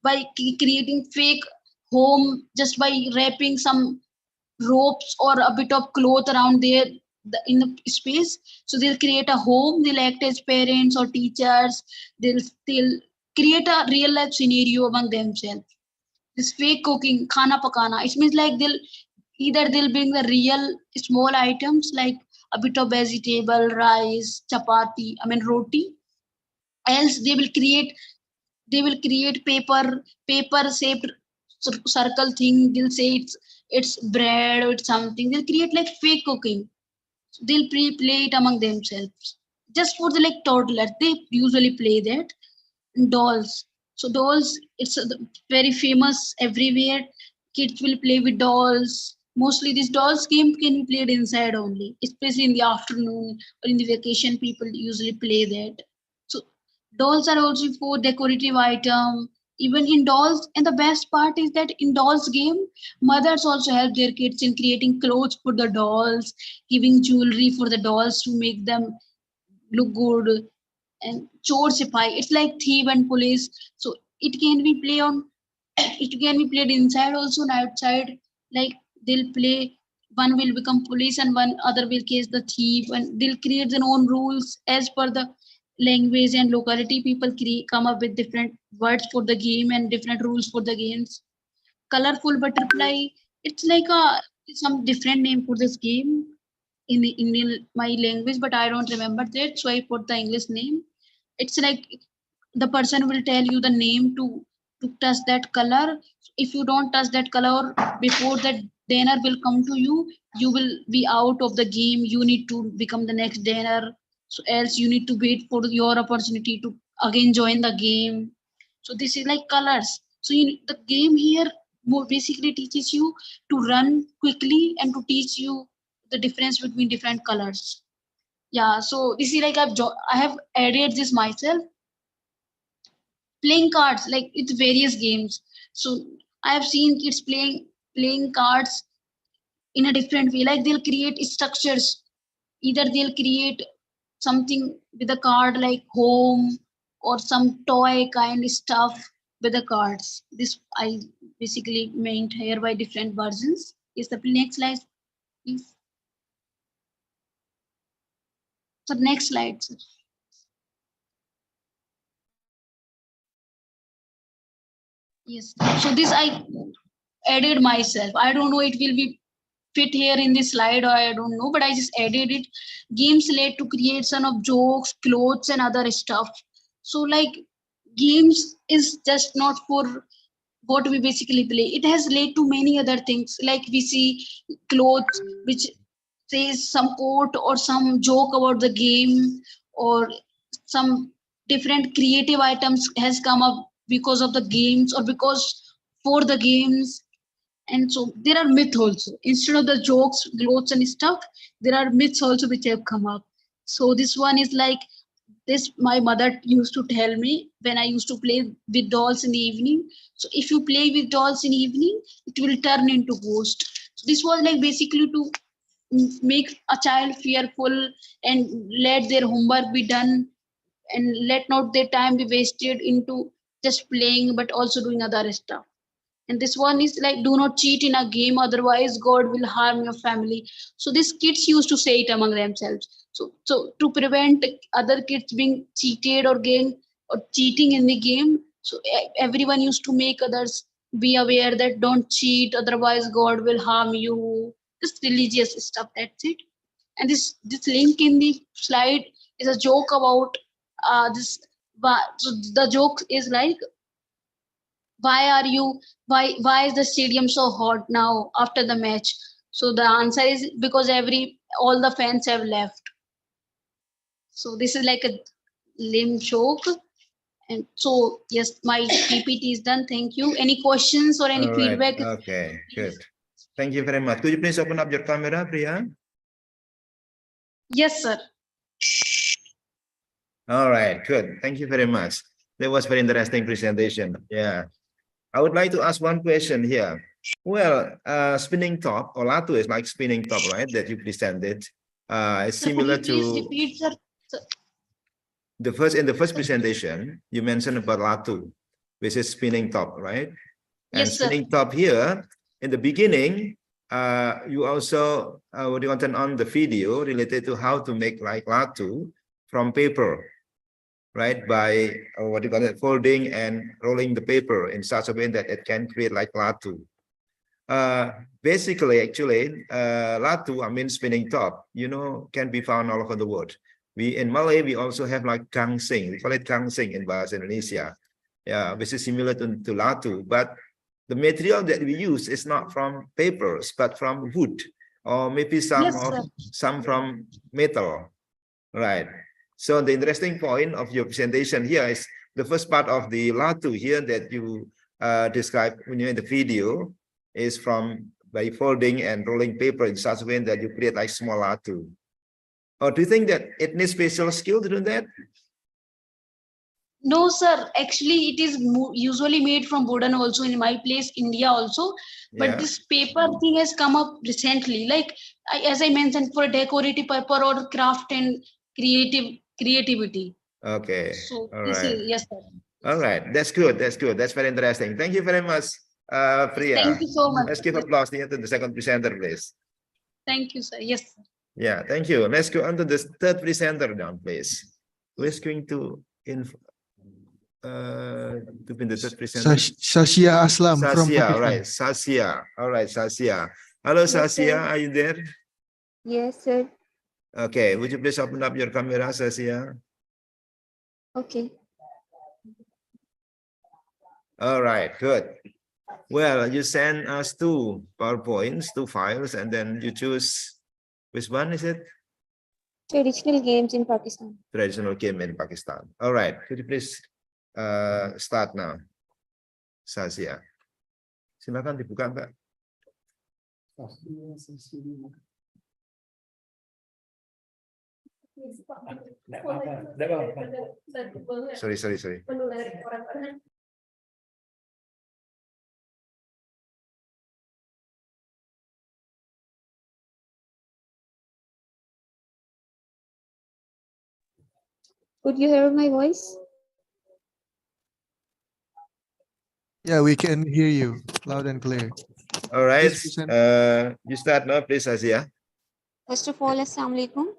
by creating fake home just by wrapping some ropes or a bit of cloth around there in the space. So they'll create a home, they'll act as parents or teachers, they'll create a real life scenario among themselves. This fake cooking khana pakana, it means like they'll bring the real small items like a bit of vegetable, rice, chapati, I mean roti. Else they will create paper shaped circle thing. They'll say it's bread or it's something. They'll create like fake cooking. They'll play it among themselves. Just for the like toddlers, they usually play that. Dolls. So dolls, it's very famous everywhere. Kids will play with dolls. Mostly this dolls game can be played inside only, especially in the afternoon or in the vacation. People usually play that. So dolls are also for decorative item. Even in dolls, and the best part is that in dolls game, mothers also help their kids in creating clothes for the dolls, giving jewelry for the dolls to make them look good, and chore sipai. It's like thief and police. So it can be play on. It can be played inside also and outside. Like they'll play. One will become police and one other will case the thief, and they'll create their own rules as per the language and locality. People come up with different words for the game and different rules for the games. Colorful butterfly. It's like a some different name for this game in the Indian my language, but I don't remember that, so I put the English name. It's like the person will tell you the name to touch that color. If you don't touch that color before that dinner will come to you, you will be out of the game. You need to become the next dinner. So else you need to wait for your opportunity to again join the game. So this is like colors. So the game here more basically teaches you to run quickly and to teach you the difference between different colors. Yeah, so this is like I have added this myself. Playing cards like it's various games. So I have seen kids playing cards in a different way. Like they'll create structures. Either they'll create something with a card like home or some toy kind of stuff with the cards. This I basically meant here by different versions. Is the next slide, please? So next slide, sir. Yes. So this I added myself. I don't know it will be fit here in this slide or I don't know, but I just added it. Games led to creation of jokes, clothes, and other stuff. So like games is just not for what we basically play. It has led to many other things. Like we see clothes which says some quote or some joke about the game, or some different creative items has come up because of the games or because for the games. And so there are myths also. Instead of the jokes, gloats, and stuff, there are myths also which have come up. So this one is like this my mother used to tell me when I used to play with dolls in the evening. So if you play with dolls in the evening, it will turn into ghost. So this was like basically to make a child fearful and let their homework be done and let not their time be wasted into just playing, but also doing other stuff. And this one is like, do not cheat in a game, otherwise God will harm your family. So these kids used to say it among themselves. So to prevent other kids being cheated or game or cheating in the game, so everyone used to make others be aware that don't cheat, otherwise God will harm you. This religious stuff, that's it. And this link in the slide is a joke about this. So the joke is like, why is the stadium so hot now after the match? So the answer is because all the fans have left. So this is like a lame joke. And so yes, my PPT is done. Thank you. Any questions or any All right. feedback? Okay, good. Thank you very much. Could you please open up your camera, Priya? Yes, sir. All right, good. Thank you very much. That was very interesting presentation. Yeah. I would like to ask one question here. Well, spinning top or Latu is like spinning top, right? That you presented. It's Sir, could similar you please to repeat, sir? in the first presentation, you mentioned about Latu, which is spinning top, right? And Yes, sir. spinning top here, in the beginning, you also turn on the video related to how to make like Latu from paper, right? By folding and rolling the paper in such a way that it can create like Latu. Basically, actually, Latu, I mean spinning top, can be found all over the world. In Malay, we also have like gangsing. We call it gangsing in Bahasa Indonesia. Yeah, which is similar to Latu, but the material that we use is not from papers, but from wood, or maybe Yes, sir. some from metal, right? So the interesting point of your presentation here is the first part of the Latu here that you described when you're in the video is by folding and rolling paper in such a way that you create like small Latu. Or do you think that it needs special skill to do that? No, sir. Actually, it is usually made from wooden also in my place, India also. But Yeah. this paper thing has come up recently. Like as I mentioned, for decorative purpose or craft and creativity. Okay. So All this right. is yes, sir. All right. That's good. That's good. That's very interesting. Thank you very much, Priya. Thank you so much. Let's give applause here to the second presenter, please. Thank you, sir. Yes, sir. Yeah, thank you. Let's go on to the third presenter down, please. Who is going to be the third presenter? Saskia Aslam from Saskia, all Pakistan. right. Saskia. All right, Saskia. Hello, Yes, Saskia. sir. Are you there? Yes, sir. Okay. Would you please open up your camera, Saskia? Okay. All right, good. Well, you send us two PowerPoints, two files, and then you choose which one is it? Traditional games in Pakistan. Traditional game in Pakistan. All right. Could you please start now, Saskia? Silakan dibuka, Mbak. Sorry. Could you hear my voice? Yeah, we can hear you loud and clear. All right. Please present. You start now, please, Saskia. First of all, Assalamu alaikum.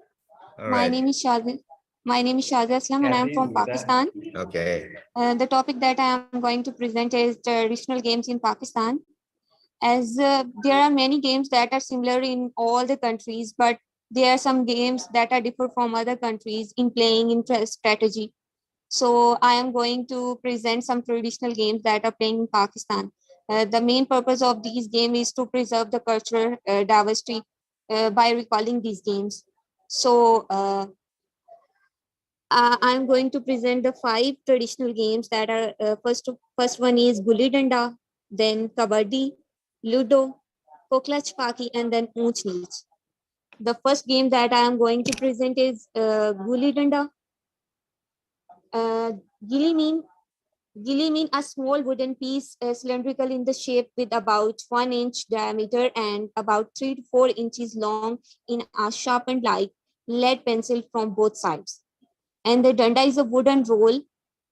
All My right. name is Shazia. My name is Shazia Aslam and I am from Pakistan. Okay. The topic that I am going to present is traditional games in Pakistan. As there are many games that are similar in all the countries, but there are some games that are different from other countries in playing in strategy. So I am going to present some traditional games that are playing in Pakistan. The main purpose of these games is to preserve the cultural diversity by recalling these games. So I'm going to present the 5 traditional games that are first one is Gulli Danda, then Kabaddi, Ludo, Koklach Paki, and then Unch Neech. The first game that I am going to present is Gulli Danda. Gilli mean a small wooden piece cylindrical in the shape with about 1 inch diameter and about 3 to 4 inches long in a sharpened like lead pencil from both sides. And the danda is a wooden roll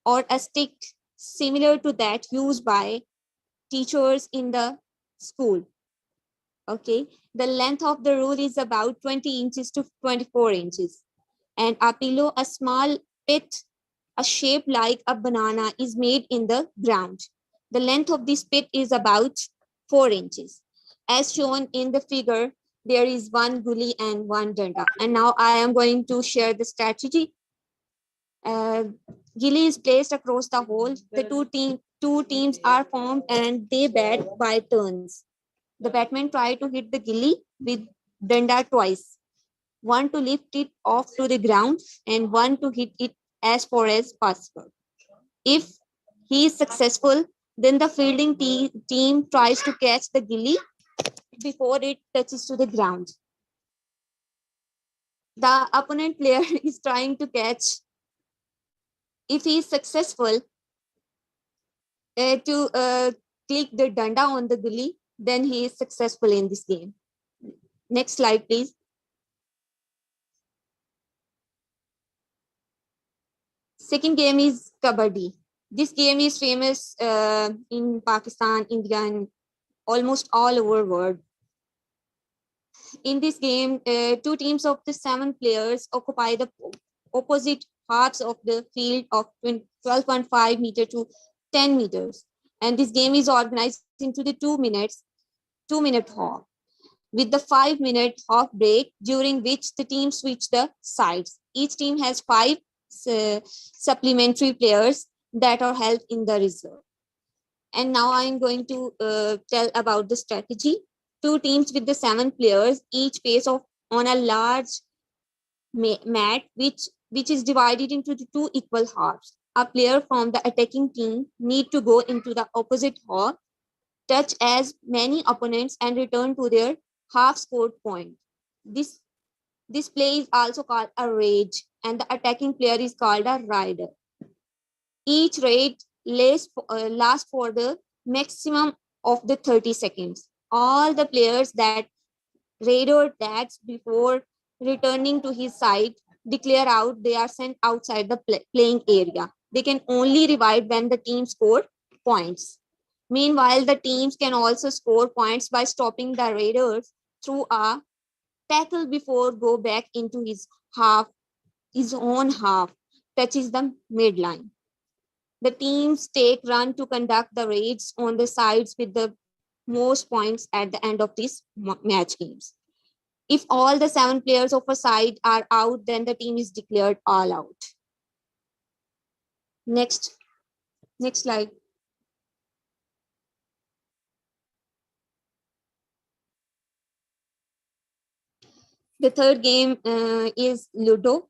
or a stick similar to that used by teachers in the school. Okay, the length of the rule is about 20 inches to 24 inches. And below a small pit, a shape like a banana is made in the ground. The length of this pit is about 4 inches. As shown in the figure, there is one gully and one danda. And now I am going to share the strategy. Gilly is placed across the hole. The two teams are formed and they bat by turns. The batsman try to hit the gilly with danda twice. One to lift it off to the ground and one to hit it as far as possible. If he is successful, then the fielding team tries to catch the gilly before it touches to the ground. The opponent player is trying to catch. If he is successful to click the danda on the gilly, then he is successful in this game. Next slide, please. Second game is kabaddi. This game is famous in Pakistan, India, and almost all over world. In this game, two teams of the 7 players occupy the opposite halves of the field of 12.5 meter to 10 meters. And this game is organized into the 2-minute half, with the 5-minute half break, during which the team switch the sides. Each team has 5 supplementary players that are held in the reserve. And now I'm going to tell about the strategy. 2 teams with the 7 players each face off on a large mat which is divided into the 2 equal halves. A player from the attacking team need to go into the opposite half, touch as many opponents and return to their half scored point. This play is also called a rage, and the attacking player is called a rider. Each raid lasts for the maximum of the 30 seconds. All the players that raider tags before returning to his side declare out they are sent outside the playing area. They can only revive when the team score points. Meanwhile, the teams can also score points by stopping the raiders through a tackle before go back into his own half, touches the midline. The teams take run to conduct the raids on the sides with the most points at the end of these match games. If all the 7 players of a side are out, then the team is declared all out. Next slide. The third game is Ludo.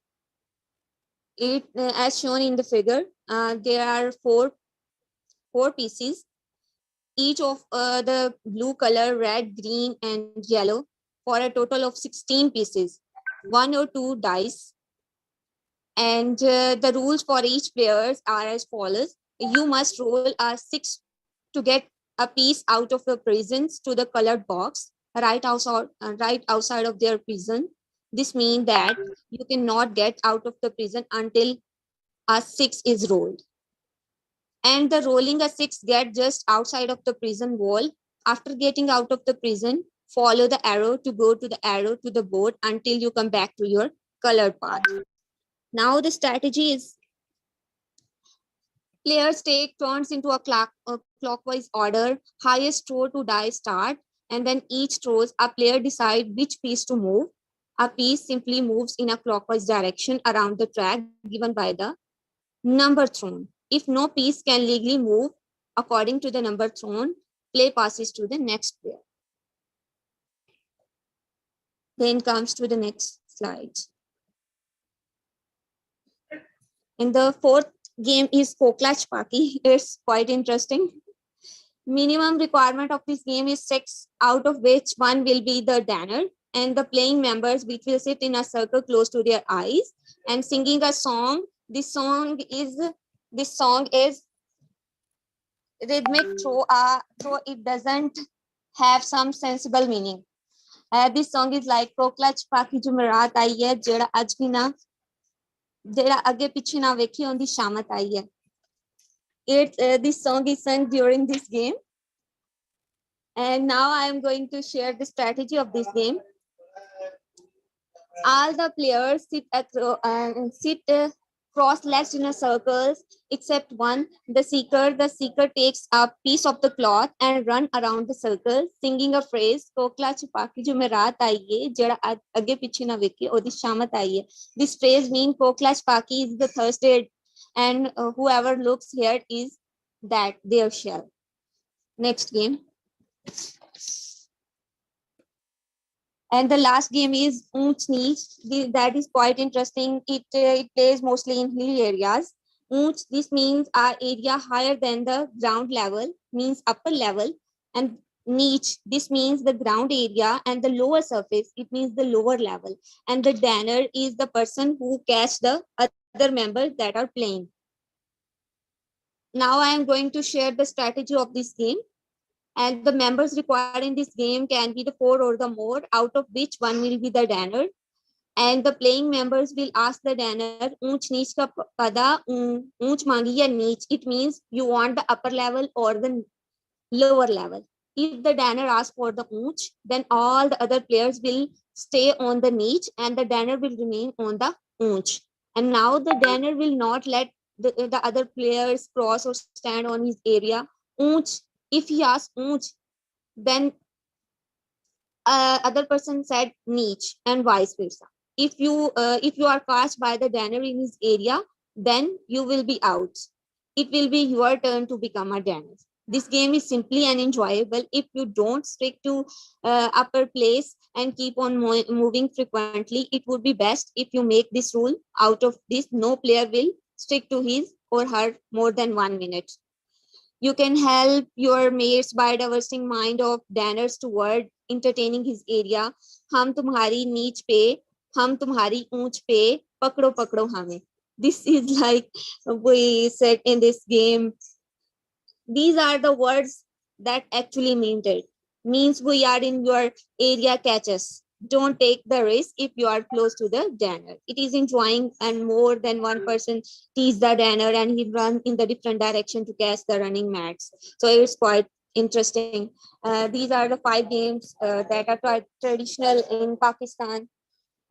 It, as shown in the figure, there are four pieces, each of the blue color, red, green, and yellow, for a total of 16 pieces, 1 or 2 dice. And the rules for each player are as follows. You must roll a 6 to get a piece out of the prisons to the colored box right outside of their prison. This means that you cannot get out of the prison until a 6 is rolled. And the rolling a 6 get just outside of the prison wall. After getting out of the prison, follow the arrow to go to the arrow to the board until you come back to your colored path. Now the strategy is players take turns into a clockwise order. Highest throw to die start, and then each throws a player decide which piece to move. A piece simply moves in a clockwise direction around the track given by the number thrown. If no piece can legally move according to the number thrown, play passes to the next player. Then comes to the next slide. And the fourth game is Koklach Paki. It's quite interesting. Minimum requirement of this game is 6, out of which 1 will be the danner, and the playing members which will sit in a circle close to their eyes and singing a song. This song is rhythmic throw. It doesn't have some sensible meaning. This song is like Koklach Paki Jumerat Aiye Jera Ajbina Jera Age Piche Na Vekhi Ondi Shamat Aiye. This song is sung during this game. And now I am going to share the strategy of this game. All the players sit cross-legged in a circle except one, the seeker. The seeker takes a piece of the cloth and run around the circle, singing a phrase, "Kokla छुपा के जो मैं रात आई है, जरा आगे पीछे ना वेखे, ओदी शामत आई है." This phrase means Kokla छुपा के is the Thursday, and whoever looks here is that their shell. Next game. And the last game is Unch Neech. That is quite interesting. It plays mostly in hill areas. Unch, this means our area higher than the ground level, means upper level. And Neech, this means the ground area, and the lower surface, it means the lower level. And the danner is the person who catch the other members that are playing. Now I am going to share the strategy of this game. And the members required in this game can be the 4 or the more, out of which one will be the danner. And the playing members will ask the danner, "Unch neech ka pada, unch mangi ya neech." It means you want the upper level or the lower level. If the danner asks for the unch, then all the other players will stay on the neech and the danner will remain on the unch. And now the danner will not let the other players cross or stand on his area. Unch, if he asks unch, then other person said niche, and vice versa. If you are cast by the danner in his area, then you will be out. It will be your turn to become a danner. This game is simply and enjoyable if you don't stick to upper place and keep on moving frequently. It would be best if you make this rule. Out of this, no player will stick to his or her more than 1 minute. You can help your mates by diversing mind of danners toward entertaining his area. हम तुम्हारी नीच पे, हम तुम्हारी ऊंच पे, पकड़ो पकड़ो हमें. This is like we said in this game. These are the words that actually mean it. Means we are in your area, catch us. Don't take the risk if you are close to the danner. It is enjoying, and more than one person tease the danner and he run in the different direction to catch the running mats. So it's quite interesting. These are the 5 games that are quite traditional in Pakistan.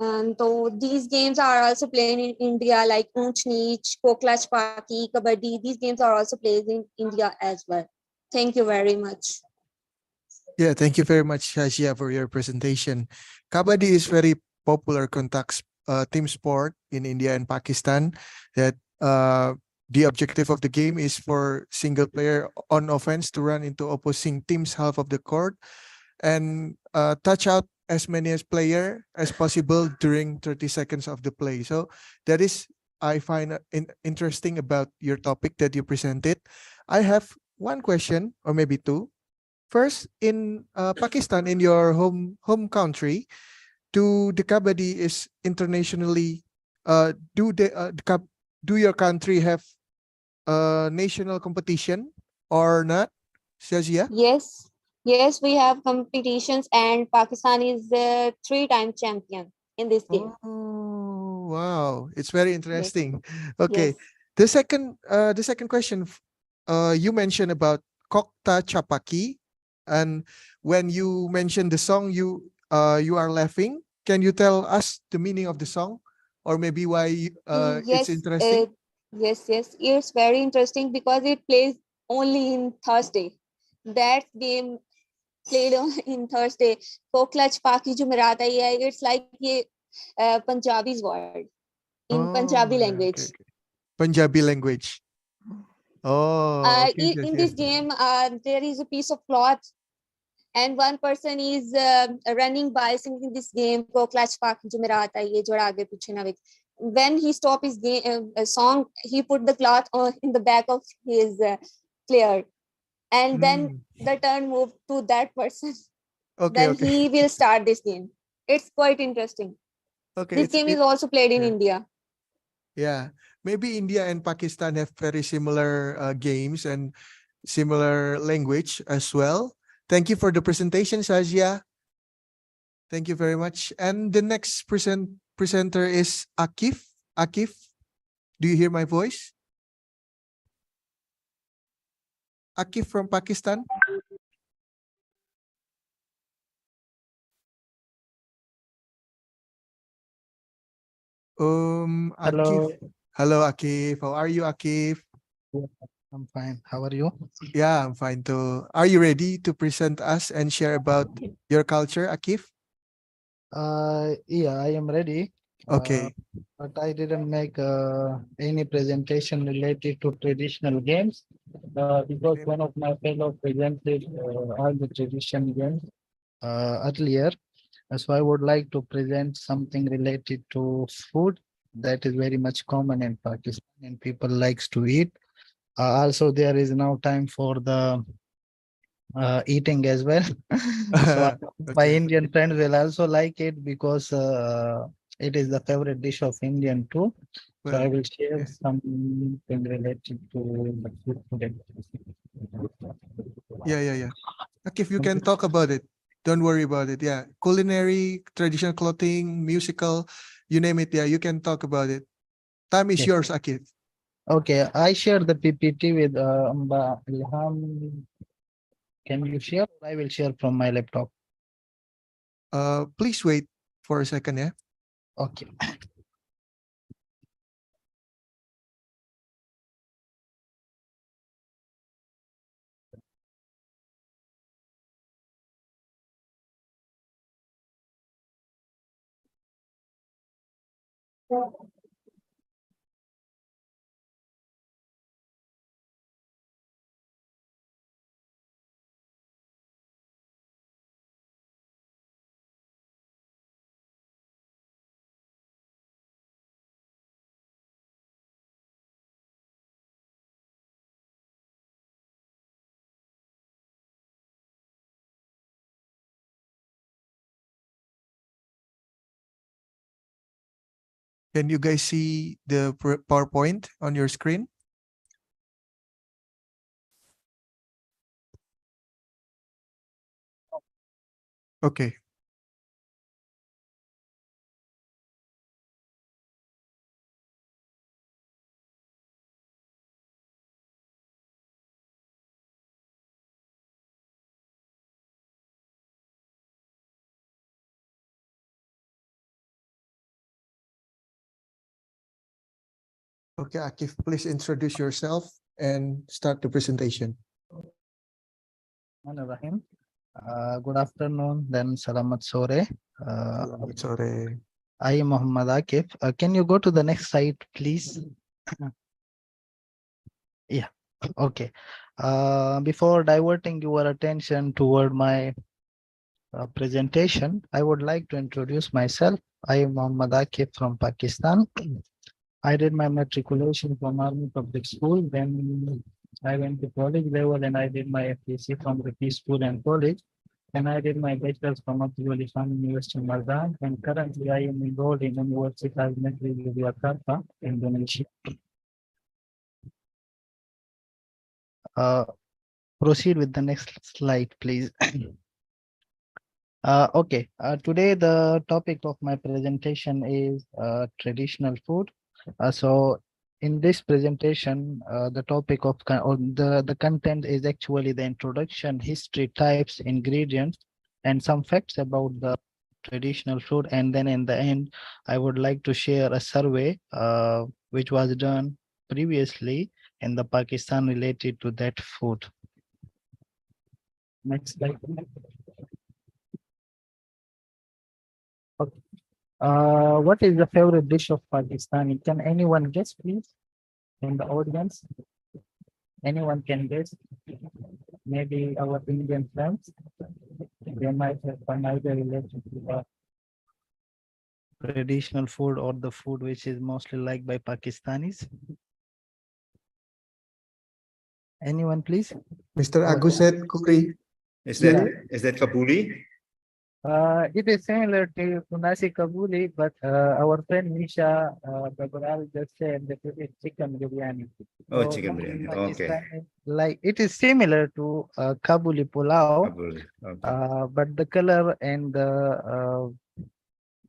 And so these games are also played in India, like Unch Neech, Kokla Chpaki, Kabaddi. These games are also played in India as well. Thank you very much. Yeah, thank you very much, Shashia, for your presentation. Kabaddi is very popular contact team sport in India and Pakistan. That the objective of the game is for single player on offense to run into opposing team's half of the court and touch out as many as player as possible during 30 seconds of the play. So that is, I find interesting about your topic that you presented. I have one question or maybe two. First, in Pakistan, in your home country, do the kabaddi is internationally? Do your country have a national competition or not, Shazia? Yes, we have competitions, and Pakistan is the 3-time champion in this game. Oh, wow! It's very interesting. Okay, Yes. the second question, you mentioned about Kokta Chapaki, and when you mentioned the song, you are laughing. Can you tell us the meaning of the song, or maybe why it's interesting? Yes. It's very interesting because it plays only in Thursday. That game played in Thursday. Kokla Chpaki Jumerat Aayi Hai. It's like a Punjabi's word in Punjabi Yeah, language. okay. Punjabi language. Oh, okay, In Shazia. this game, there is a piece of cloth, and one person is running by singing this game. Kokla Chpaki Jumerat Aayi Hai, Jada Aage Piche Na Vek. When he stopped his game song, he put the cloth in the back of his player, and then the turn moved to that person. Okay, Then okay. he will start this game. It's quite interesting. Okay, This game is also played in India. Yeah, maybe India and Pakistan have very similar games and similar language as well. Thank you for the presentation, Shazia. Thank you very much. And the next presenter is Akif. Akif, do you hear my voice? Akif from Pakistan. Hello. Akif. Hello, Akif. How are you, Akif? I'm fine. How are you? Yeah, I'm fine too. Are you ready to present us and share about your culture, Akif? Yeah, I am ready. Okay. But I didn't make any presentation related to traditional games because one of my fellow presented all the traditional games earlier. So I would like to present something related to food that is very much common in Pakistan and people likes to eat. Also, there is now time for the eating as well. So my Okay. Indian friends will also like it because it is the favorite dish of Indian too. So I Well, will share yeah. something related to the food today. Yeah. Akif, you can talk about it. Don't worry about it. Yeah. Culinary, traditional clothing, musical, you name it. Yeah, you can talk about it. Time is Yes. yours, Akif. Okay, I share the PPT with Amba Ilham. Can you share? I will share from my laptop. Please wait for a second, yeah. Okay. Can you guys see the PowerPoint on your screen? Okay. Okay, Akif, please introduce yourself and start the presentation. Rahim. Good afternoon, then Salamat Sore. Selamat sore. I am Muhammad Akif. Can you go to the next slide, please? Yeah, okay. Before diverting your attention toward my presentation, I would like to introduce myself. I am Muhammad Akif from Pakistan. I did my matriculation from Army Public School. Then I went to college level and I did my FPC from the Peace School and College. And I did my bachelor's from Abdul Islam University in Mazdan. And currently I am enrolled in University of Negeri Yogyakarta, Indonesia. Proceed with the next slide, please. Okay, today the topic of my presentation is traditional food. So in this presentation, the topic of or the content is actually the introduction, history, types, ingredients, and some facts about the traditional food. And then in the end, I would like to share a survey which was done previously in the Pakistan related to that food. Next slide. Okay. What is the favorite dish of Pakistani? Can anyone guess, please? In the audience, anyone can guess? Maybe our Indian friends. They might have some idea related to the traditional food or the food which is mostly liked by Pakistanis. Anyone, please? Mr. Agus said Kuri. Is Yeah. that Kabuli? It is similar to Nasi Kabuli, but our friend Nisha Babaral just said that it is chicken biryani. Oh, So chicken most biryani. Okay. Pakistani, like it is similar to Kabuli pulao, Kabuli. Okay. but the color and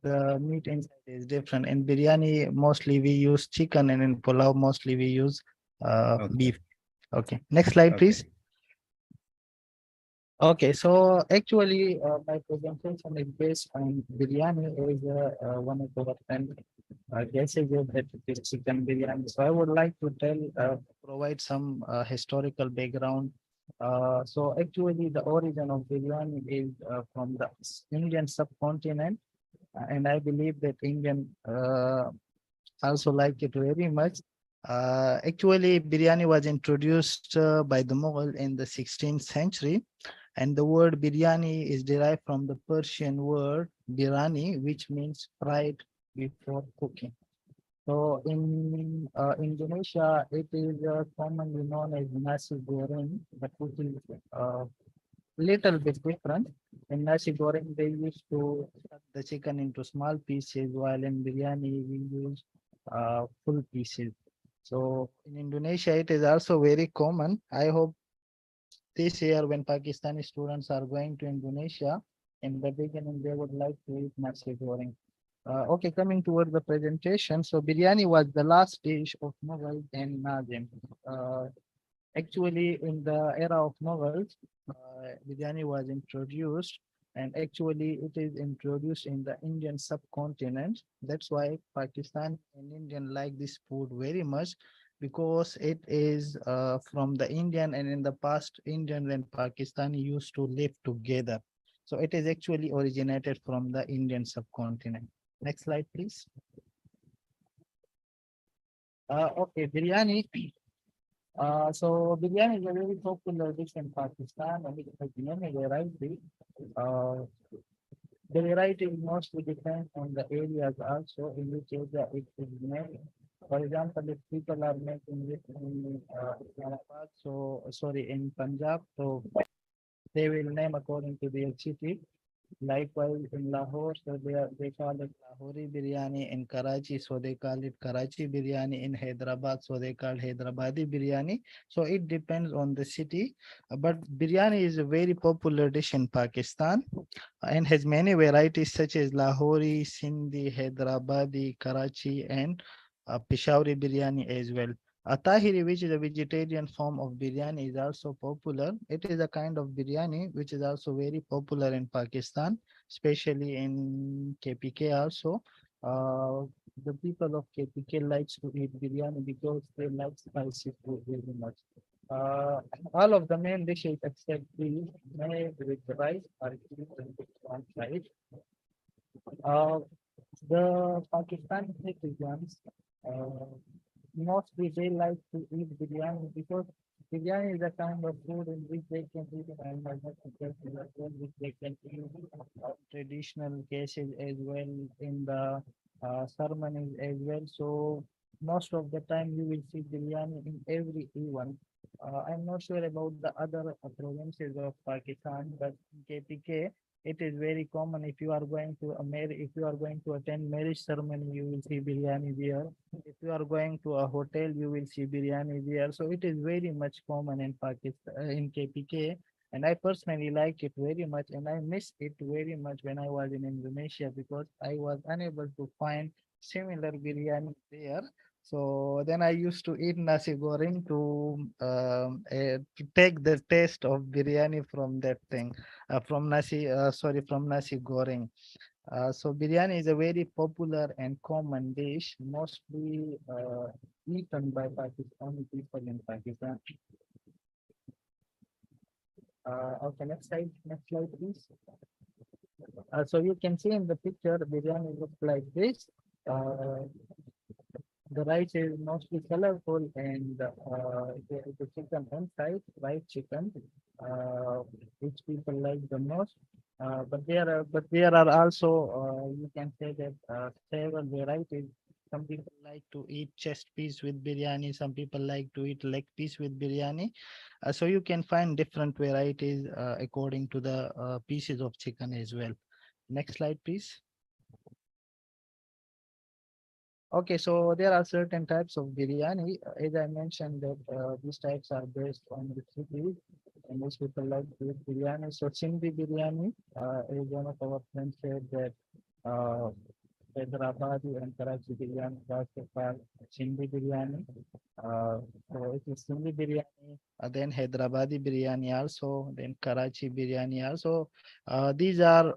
the meat inside is different. In biryani, mostly we use chicken, and in pulao, mostly we use Okay. beef. Okay, next slide, Okay. please. Okay, so actually, my presentation is based on biryani is one of our friend guesses that it is chicken biryani. So I would like to provide some historical background. So actually, the origin of biryani is from the Indian subcontinent, and I believe that Indian also like it very much. Actually, biryani was introduced by the Mughal in the 16th century, and the word biryani is derived from the Persian word birani, which means fried before cooking. So in Indonesia, it is commonly known as nasi goreng, but which is little bit different. In nasi goreng, they used to cut the chicken into small pieces, while in biryani we use full pieces. So in Indonesia, it is also very common. I hope this year when Pakistani students are going to Indonesia, in the beginning they would like to eat nasi goreng. Okay, coming towards the presentation. So biryani was the last dish of Mughal and Nazim. Uh, Actually, in the era of Mughals, biryani was introduced, and actually it is introduced in the Indian subcontinent. That's why Pakistan and Indian like this food very much because it is from the Indian, and in the past, Indian and Pakistani used to live together. So it is actually originated from the Indian subcontinent. Next slide, please. Okay, biryani. So biryani is a very popular dish in Pakistan, and it has many varieties. Uh, the variety mostly depends on the areas also in which area it is made. For example, if people are making it in Islamabad, so sorry, in Punjab, so they will name according to their city. Likewise, in Lahore, so they call it Lahori biryani. In Karachi, so they call it Karachi biryani. In Hyderabad, so they call Hyderabadi biryani. So it depends on the city. But biryani is a very popular dish in Pakistan and has many varieties such as Lahori, Sindhi, Hyderabadi, Karachi, and Peshawari biryani as well. Atahiri, which is a vegetarian form of biryani, is also popular. It is a kind of biryani which is also very popular in Pakistan, especially in KPK also. The people of KPK likes to eat biryani because they like spicy food very much. Uh, all of the main dishes except the made with rice are eaten with one side. Uh, the Pakistani citizens, uh, mostly they like to eat biryani because biryani is a kind of food in which they can eat and which they can eat traditional cases as well in the ceremonies as well. So most of the time you will see biryani in every event. I'm not sure about the other provinces of Pakistan, but in KPK it is very common. If you are going to a marriage, if you are going to attend marriage ceremony, you will see biryani there. If you are going to a hotel, you will see biryani there. So it is very much common in Pakistan, in KPK. And I personally like it very much, and I miss it very much when I was in Indonesia because I was unable to find similar biryani there. So then I used to eat nasi goreng to take the taste of biryani from that thing, from nasi goreng. So biryani is a very popular and common dish, mostly eaten by Pakistani people in Pakistan. Okay, next slide, please. So you can see in the picture, biryani looks like this. Uh, the rice is mostly colorful and the chicken inside, fried chicken, which people like the most. But there are also you can say that several varieties. Some people like to eat chest piece with biryani. Some people like to eat leg piece with biryani. So you can find different varieties according to the pieces of chicken as well. Next slide, please. Okay, so there are certain types of biryani. As I mentioned that these types are based on the cities and most people like to eat biryani. So Sindhi biryani is one of our friends said that uh, Hyderabadi and Karachi biryani, that's called Sindhi biryani. So it is Sindhi biryani, then Hyderabadi biryani also, then Karachi biryani also. These are,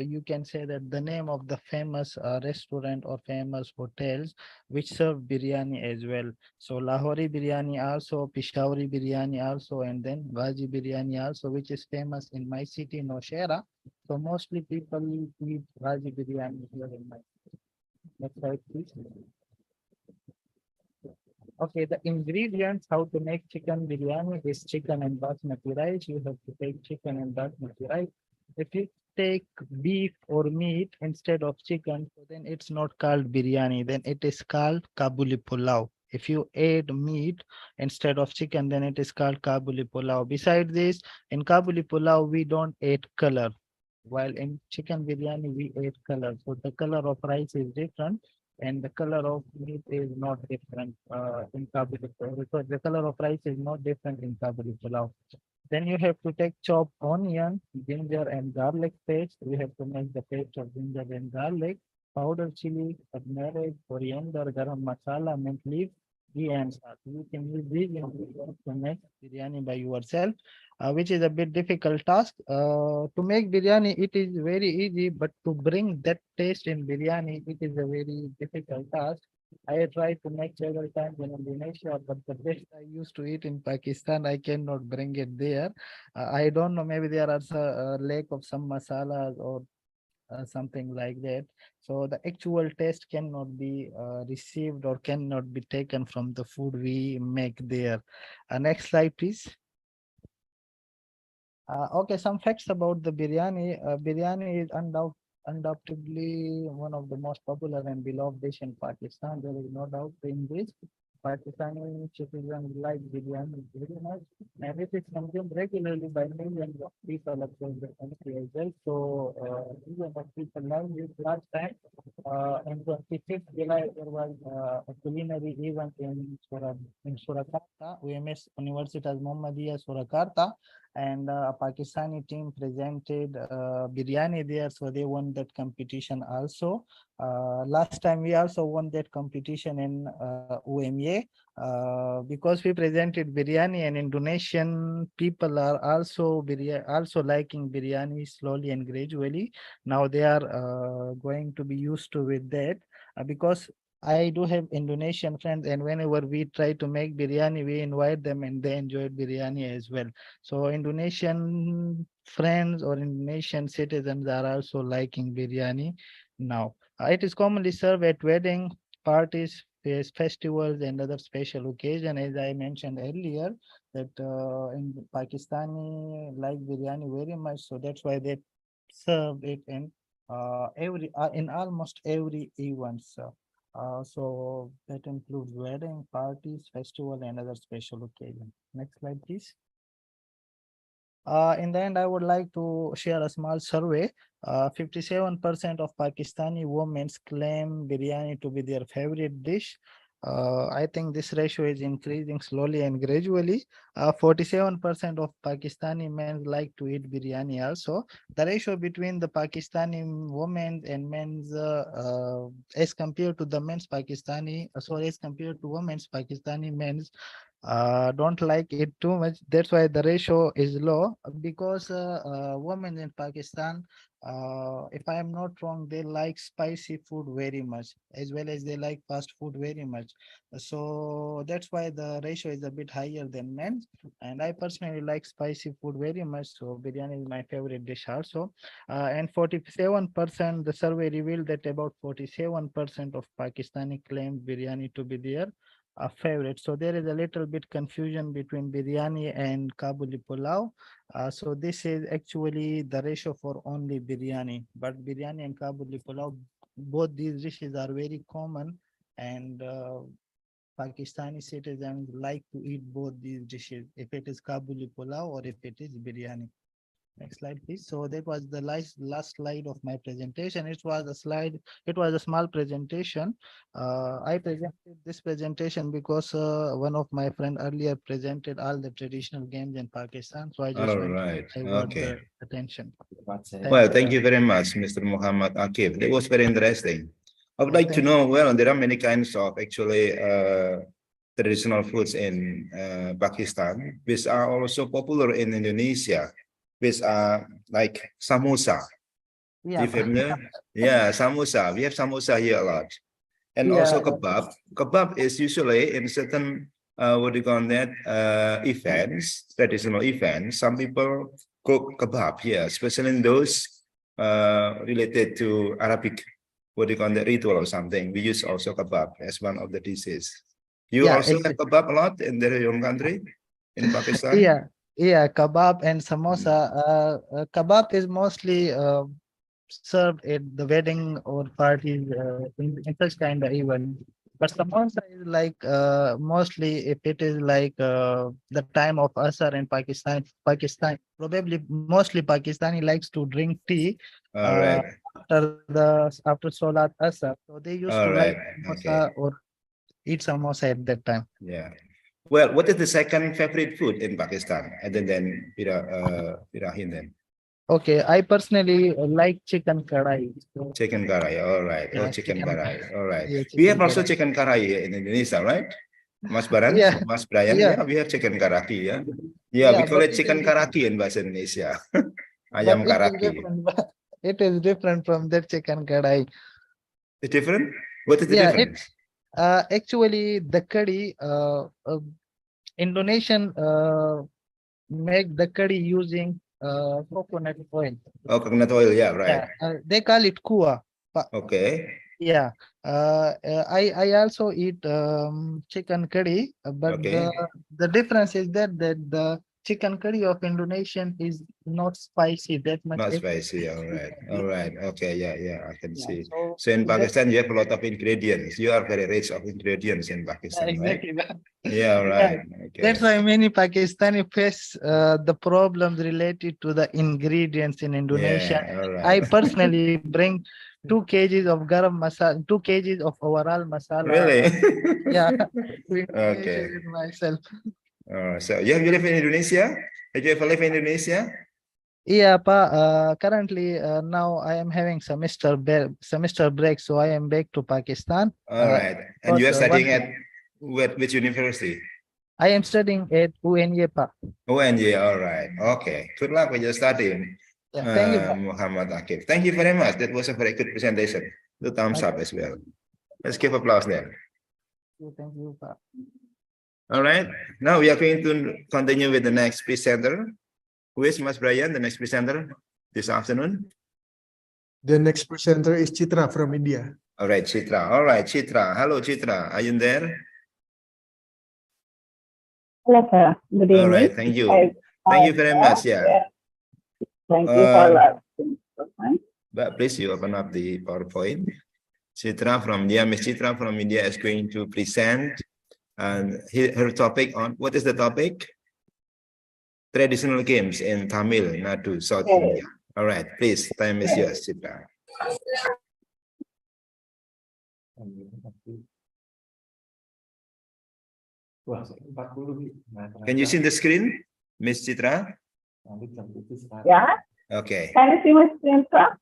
you can say that the name of the famous restaurant or famous hotels which serve biryani as well. So Lahori biryani also, Peshawari biryani also, and then Ghazi biryani also, which is famous in my city, Nowshera. So mostly people eat Ghazi biryani here in my city. Next slide, please. Okay, the ingredients how to make chicken biryani is chicken and basmati rice. You have to take chicken and basmati rice. If you take beef or meat instead of chicken, so then it's not called biryani. Then it is called Kabuli pulao. If you add meat instead of chicken, then it is called Kabuli pulao. Besides this, in Kabuli pulao, we don't add color. While in chicken biryani, we add color. So the color of rice is different and the color of meat is not different in Kabuli pulao. So the color of rice is not different in Kabuli pulao. Then you have to take chopped onion, ginger and garlic paste. We have to make the paste of ginger and garlic, powdered chili, turmeric, coriander, garam masala, mint leaf, ghee and salt. You can use these ingredients to make biryani by yourself, which is a bit difficult task. To make biryani, it is very easy, but to bring that taste in biryani, it is a very difficult task. I tried to make several times in Indonesia, but the best I used to eat in Pakistan, I cannot bring it there. I don't know, maybe there are a lack of some masalas or something like that. So the actual taste cannot be received or cannot be taken from the food we make there. Next slide, please. Okay, some facts about the biryani. Biryani is undoubtedly one of the most popular and beloved dish in Pakistan. There is no doubt in this. Pakistani citizens like biryani very much, and it is consumed regularly by millions of people across the country as well. So, millions of people love this. Last time, in 26th July, there was a culinary event in Surakarta, UMS Universitas Muhammadiyah Surakarta, and a Pakistani team presented biryani there, so they won that competition also. Last time we also won that competition in UMA because we presented biryani, and Indonesian people are also liking biryani slowly and gradually. Now they are going to be used to with that because I do have Indonesian friends, and whenever we try to make biryani, we invite them and they enjoyed biryani as well. So Indonesian friends or Indonesian citizens are also liking biryani now. It is commonly served at wedding, parties, festivals, and other special occasions. As I mentioned earlier, that in Pakistani like biryani very much, so that's why they serve it in in almost every event. So that includes wedding, parties, festival, and other special occasions. Next slide, please. In the end, I would like to share a small survey. 57% of Pakistani women claim biryani to be their favorite dish. I think this ratio is increasing slowly and gradually. 47% of Pakistani men like to eat biryani also. The ratio between the Pakistani women and men's as compared to the men's Pakistani, as compared to women's Pakistani men's don't like it too much. That's why the ratio is low, because women in Pakistan, if I am not wrong, they like spicy food very much, as well as they like fast food very much. So that's why the ratio is a bit higher than men. And I personally like spicy food very much, so biryani is my favorite dish also. And 47%, the survey revealed that about 47% of Pakistani claim biryani to be their a favorite. So there is a little bit confusion between biryani and Kabuli pulao. So this is actually the ratio for only biryani, but biryani and Kabuli pulao, both these dishes are very common, and Pakistani citizens like to eat both these dishes, if it is Kabuli pulao or if it is biryani. Next slide, please. So that was the last slide of my presentation. It was a small presentation. I presented this presentation because one of my friend earlier presented all the traditional games in Pakistan. So I just All want right. to divert Okay. the attention. Well, thank you very much, Mr. Muhammad Akif. That was very interesting. I would like to know, well, there are many kinds of actually traditional foods in Pakistan, which are also popular in Indonesia, which are like samosa. Yeah. You familiar? Yeah, samosa. We have samosa here a lot. And also kebab. Kebab is usually in certain what do you call that events, traditional events. Some people cook kebab here, especially in those related to Arabic, what do you call that, ritual or something. We use also kebab as one of the dishes. You Yeah, also have kebab a lot in your own country, in Pakistan? Yeah, kebab and samosa. Kebab is mostly served at the wedding or parties in such kind of event. But samosa is like mostly if it is like the time of Asar in Pakistan, probably mostly Pakistani likes to drink tea All right. after Salat Asar. So they used to All right. like Okay. samosa or eat samosa at that time. Yeah. Well, what is the second favorite food in Pakistan other than Birahin then? Okay, I personally like chicken kadai. So, Chicken karai, all right. Oh, yeah, chicken karai, all right. yeah, We have chicken also kadai. chicken karai here in Indonesia, right? Mas Baran, Yeah, Mas Brian, yeah, yeah, we have chicken karaki, yeah. Yeah, we yeah, call but it chicken karaki in bahasa Indonesia. but Ayam it is karaki. different. It is different from that chicken kadai. It's different? What is the Yeah, difference? actually the curry, Indonesian make the curry using coconut oil. Oh, coconut oil, yeah, right. Yeah, they call it kuah. Okay. Yeah, I also eat chicken curry, but Okay. the difference is that the chicken curry of Indonesian is not spicy that much. Not spicy, all right. All right. Okay, yeah, yeah, I can Yeah, see. so So in that Pakistan, you have a lot of ingredients. You are very rich of ingredients in Pakistan, right? exactly. Yeah, Yeah, right. Okay. that's why many Pakistani face the problems related to the ingredients in Indonesia. Yeah, all I right. personally bring 2 kgs of garam masala, 2 kgs of overall masala. Really? Yeah, to Indonesia Okay. with myself. So you live in Indonesia? Have you ever lived in Indonesia? Yeah, currently now I am having semester break, so I am back to Pakistan. All right. And But you are studying one, at which university? I am studying at UNY, Pa. ONJ. All right. Okay. Good luck with your studying, Yeah, thank you, Pa. Muhammad Akif. Thank you very much. That was a very good presentation. The thumbs up as well. Let's give applause there. Thank you, Pa. All right. Now we are going to continue with the next presenter. Who is Mas Brian, the next presenter this afternoon? The next presenter is Chitra from India. All right, Chitra. All right, Chitra. Hello, Chitra. Are you there? Hello, sir. Good All evening. right. Thank you. I Thank you very much. Yeah. Thank you for asking. But please you open up the PowerPoint. Chitra from India, Miss Chitra from India is going to present and her topic on what is the topic? Traditional games in Tamil Nadu, South India. All right, please, time is yours, Chitra. Can you see the screen, Miss Chitra? Yeah. Okay. Can you see my screen, sir?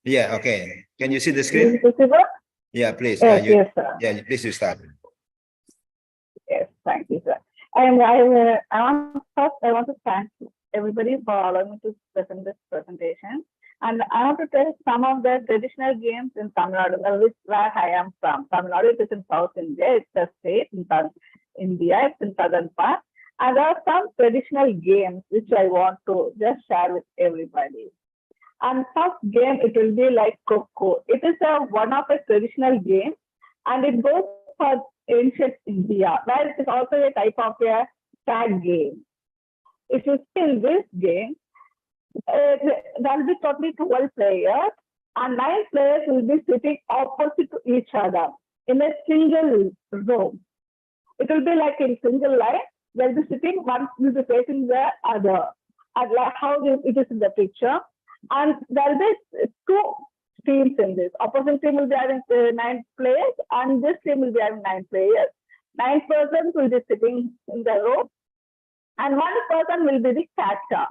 Yeah, okay. Can you see the Is screen? it visible? Yeah, please. Yes, yes, sir. Yeah, please you start. Yes, thank you, sir. I want to thank everybody for allowing me to present this presentation. And I want to tell some of the traditional games in Tamil Nadu, where I am from. Tamil Nadu, it is in South India. It's a state in India. It's in southern part. And there are some traditional games which I want to just share with everybody. And first game, it will be like Coco. It is one of a traditional game, and it goes for ancient India, where it is also a type of a tag game. If you see in this game, there will be totally 12 players, and 9 players will be sitting opposite to each other in a single row. It will be like in single line. They'll be sitting, one will be facing the other, and like how it is in the picture. And there will be 2 teams in this. Opposite team will be having 9 players, and this team will be having 9 players. 9 persons will be sitting in the row, and 1 person will be the catcher.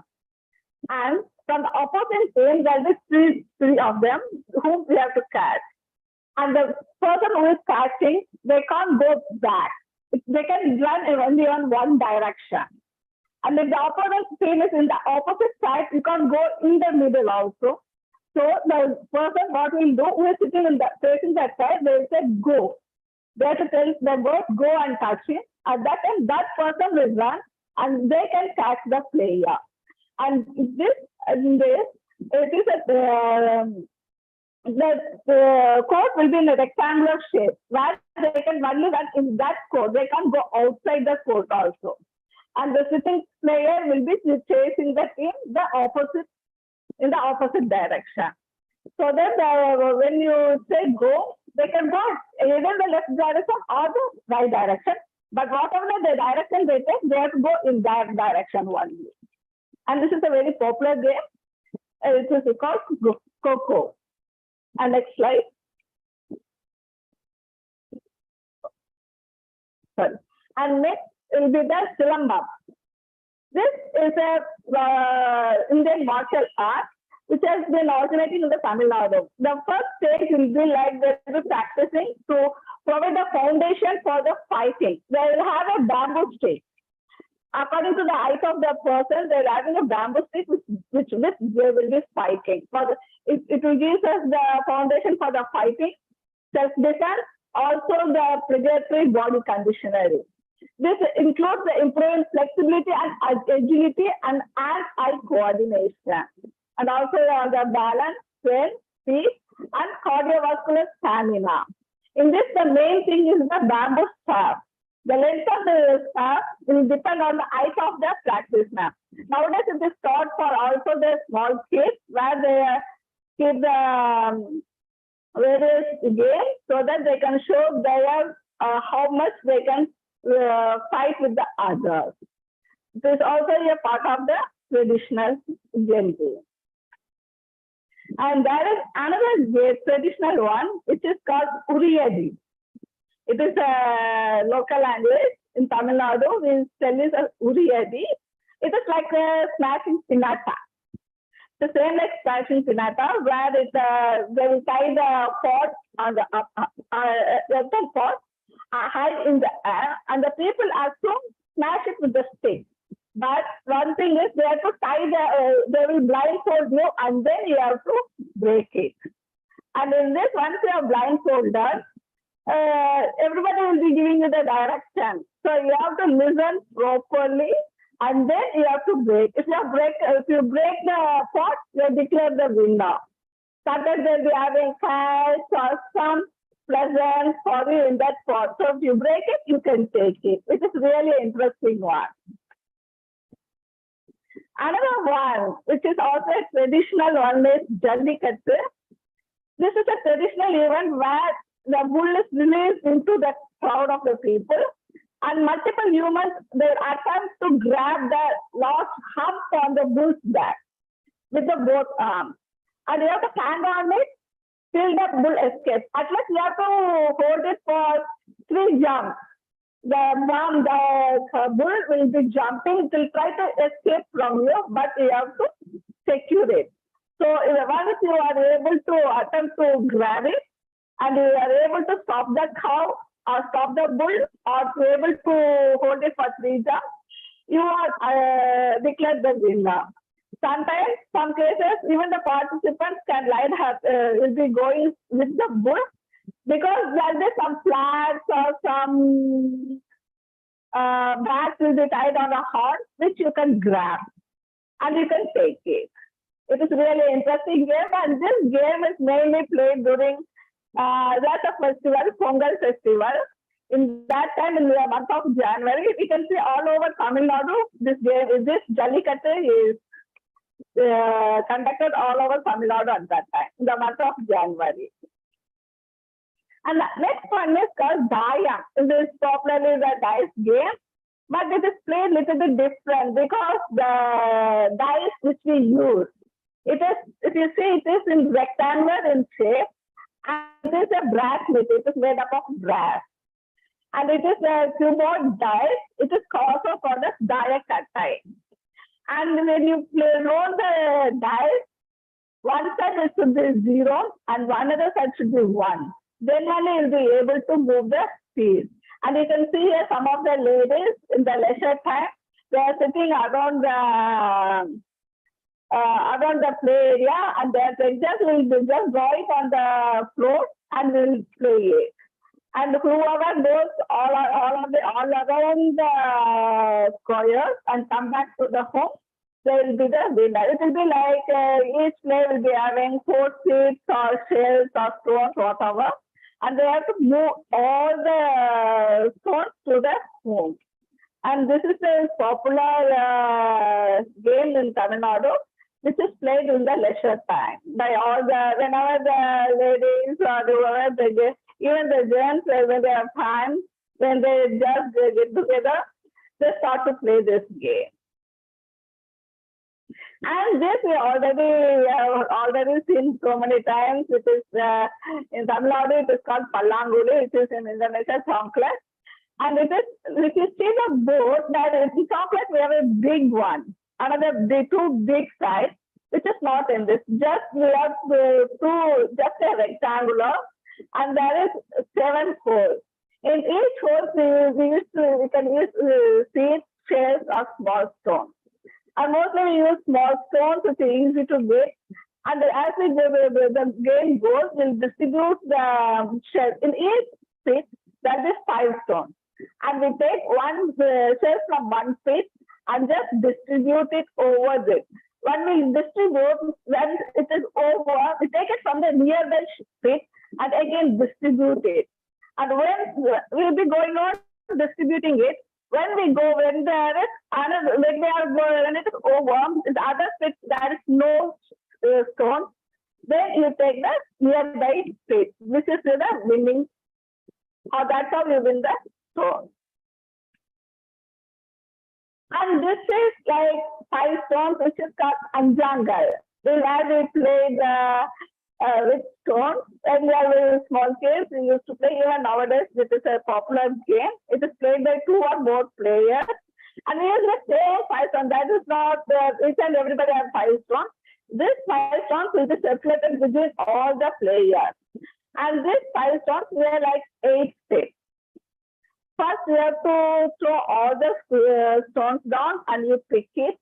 And from the opposite team, there will be three of them whom we have to catch. and the person who is catching, they can't go back. They can run only on one direction. And if the opponent team is in the opposite side, you can't go in the middle also. So the person what will do, who is sitting in the facing that side, they will say go. They have to tell the word go and touch it. At that time, that person will run and they can catch the player. And it is the court will be in a rectangular shape where they can only run in that court. They can't go outside the court also. And the sitting player will be chasing the team in the opposite direction. So then when you say go, they can go either the left direction or the right direction. But whatever the direction they take, they have to go in that direction only. And this is a very popular game. It is called Coco. And next slide. Sorry. And next will be the Silambam. This is a Indian martial art which has been originating in the Tamil Nadu. The first stage will be like they will be practicing to provide the foundation for the fighting. They will have a bamboo stick. According to the height of the person, they are having a bamboo stick which they will be fighting. It will give us the foundation for the fighting, self-defense, also the predatory body conditioning. This includes the improving flexibility and agility and eye coordination. And also the balance, strength, speed, and cardiovascular stamina. In this, the main thing is the bamboo staff. The length of the staff will depend on the height of the practitioner. Nowadays, it is taught for also the small kids where they keep the various games so that they can show their how much they can fight with the others. It is also a part of the traditional game. And there is another traditional one which is called Uriyadi. It is a local language in Tamil Nadu. We tell it as Uriyadi. It is like a smashing pinata. The same like smashing pinata, where they will tie the pot on the pot high in the air, and the people have to smash it with the stick. But one thing is they have to tie they will blindfold you, and then you have to break it. And in this, once you are blindfolded, everybody will be giving you the direction. So you have to listen properly, and then you have to break. If you break the pot, you declare the winner. Sometimes they'll be having cash or some present for you in that pot. So if you break it, you can take it. It is really interesting one. Another one, which is also a traditional one, is Jallikattu. This is a traditional event where the bull is released into the crowd of the people, and multiple humans they attempt to grab the last hump on the bull's back with the both arms, and you have to stand on it till the bull escapes. At least you have to hold it for 3 jumps. The bull will be jumping, it will try to escape from you, but you have to secure it. So once you are able to attempt to grab it, and you are able to stop the cow or stop the bull, or be able to hold it for 3 jumps, you are declared the winner. Sometimes, some cases, even the participants can will be going with the bull, because there is some flags or some bags will be tied on a horse, which you can grab and you can take it. It is really interesting game, and this game is mainly played during that's a festival, Pongal festival. In that time, in the month of January, we can see all over Tamil Nadu, this Jallikattu is conducted all over Tamil Nadu at that time, in the month of January. And the next one is called Dayam. It is popularly the dice game, but it is played little bit different because the dice which we use, it is, if you see, it is in rectangular in shape, and it is a bracelet. It is made up of brass, and it is a keyboard dice. It is also called as Dayakattai. And when you roll the dice, one side it should be 0 and one other side should be 1. then only you'll be able to move the feet. And you can see here some of the ladies in the leisure time, they are sitting around the play area, and they are just will just draw it on the floor and will play it. And whoever goes all around the squares and come back to the home, they will be the winner. It will be like each player will be having 4 seats or shells or stones, whatever, and they have to move all the stones to the home. And this is a popular game in Tamil Nadu, which is played in the leisure time by all whenever the ladies or whoever they get, even the gents, when they have time, when they just get together, they start to play this game. And this we have already seen so many times. It is in Tamil Nadu, it is called Pallanguli, which is in Indonesia, chocolate. And it is, if you see the board, that in chocolate we have a big one, another two big sides, which is not in this. Just we have just a rectangular, and there is 7 holes. In each hole, we can use seeds, shells, or small stones. And mostly we use small stones, which is easy to get. And as the game goes, we'll distribute the shells. In each seed, there is 5 stones. And we take one shell from one seed and just distribute it over this. When we distribute, when it is over, we take it from the nearby seed and again distribute it. And when we'll be going on distributing it, when there is another, when it is over, the other seed there is no stone, then you take the nearby seed, which is the winning, or that's how you win the stone. And this is like 5 stones, which is called Anjangal. As we play with stones, and we have a small kids, we used to play even nowadays. This is a popular game. It is played by 2 or more players. And we use the same 5 stones. That is not each and everybody has 5 stones. This 5 stones will be circulated between all the players. And this 5 stones, we are like 8 sticks. First, you have to throw all the stones down and you pick it.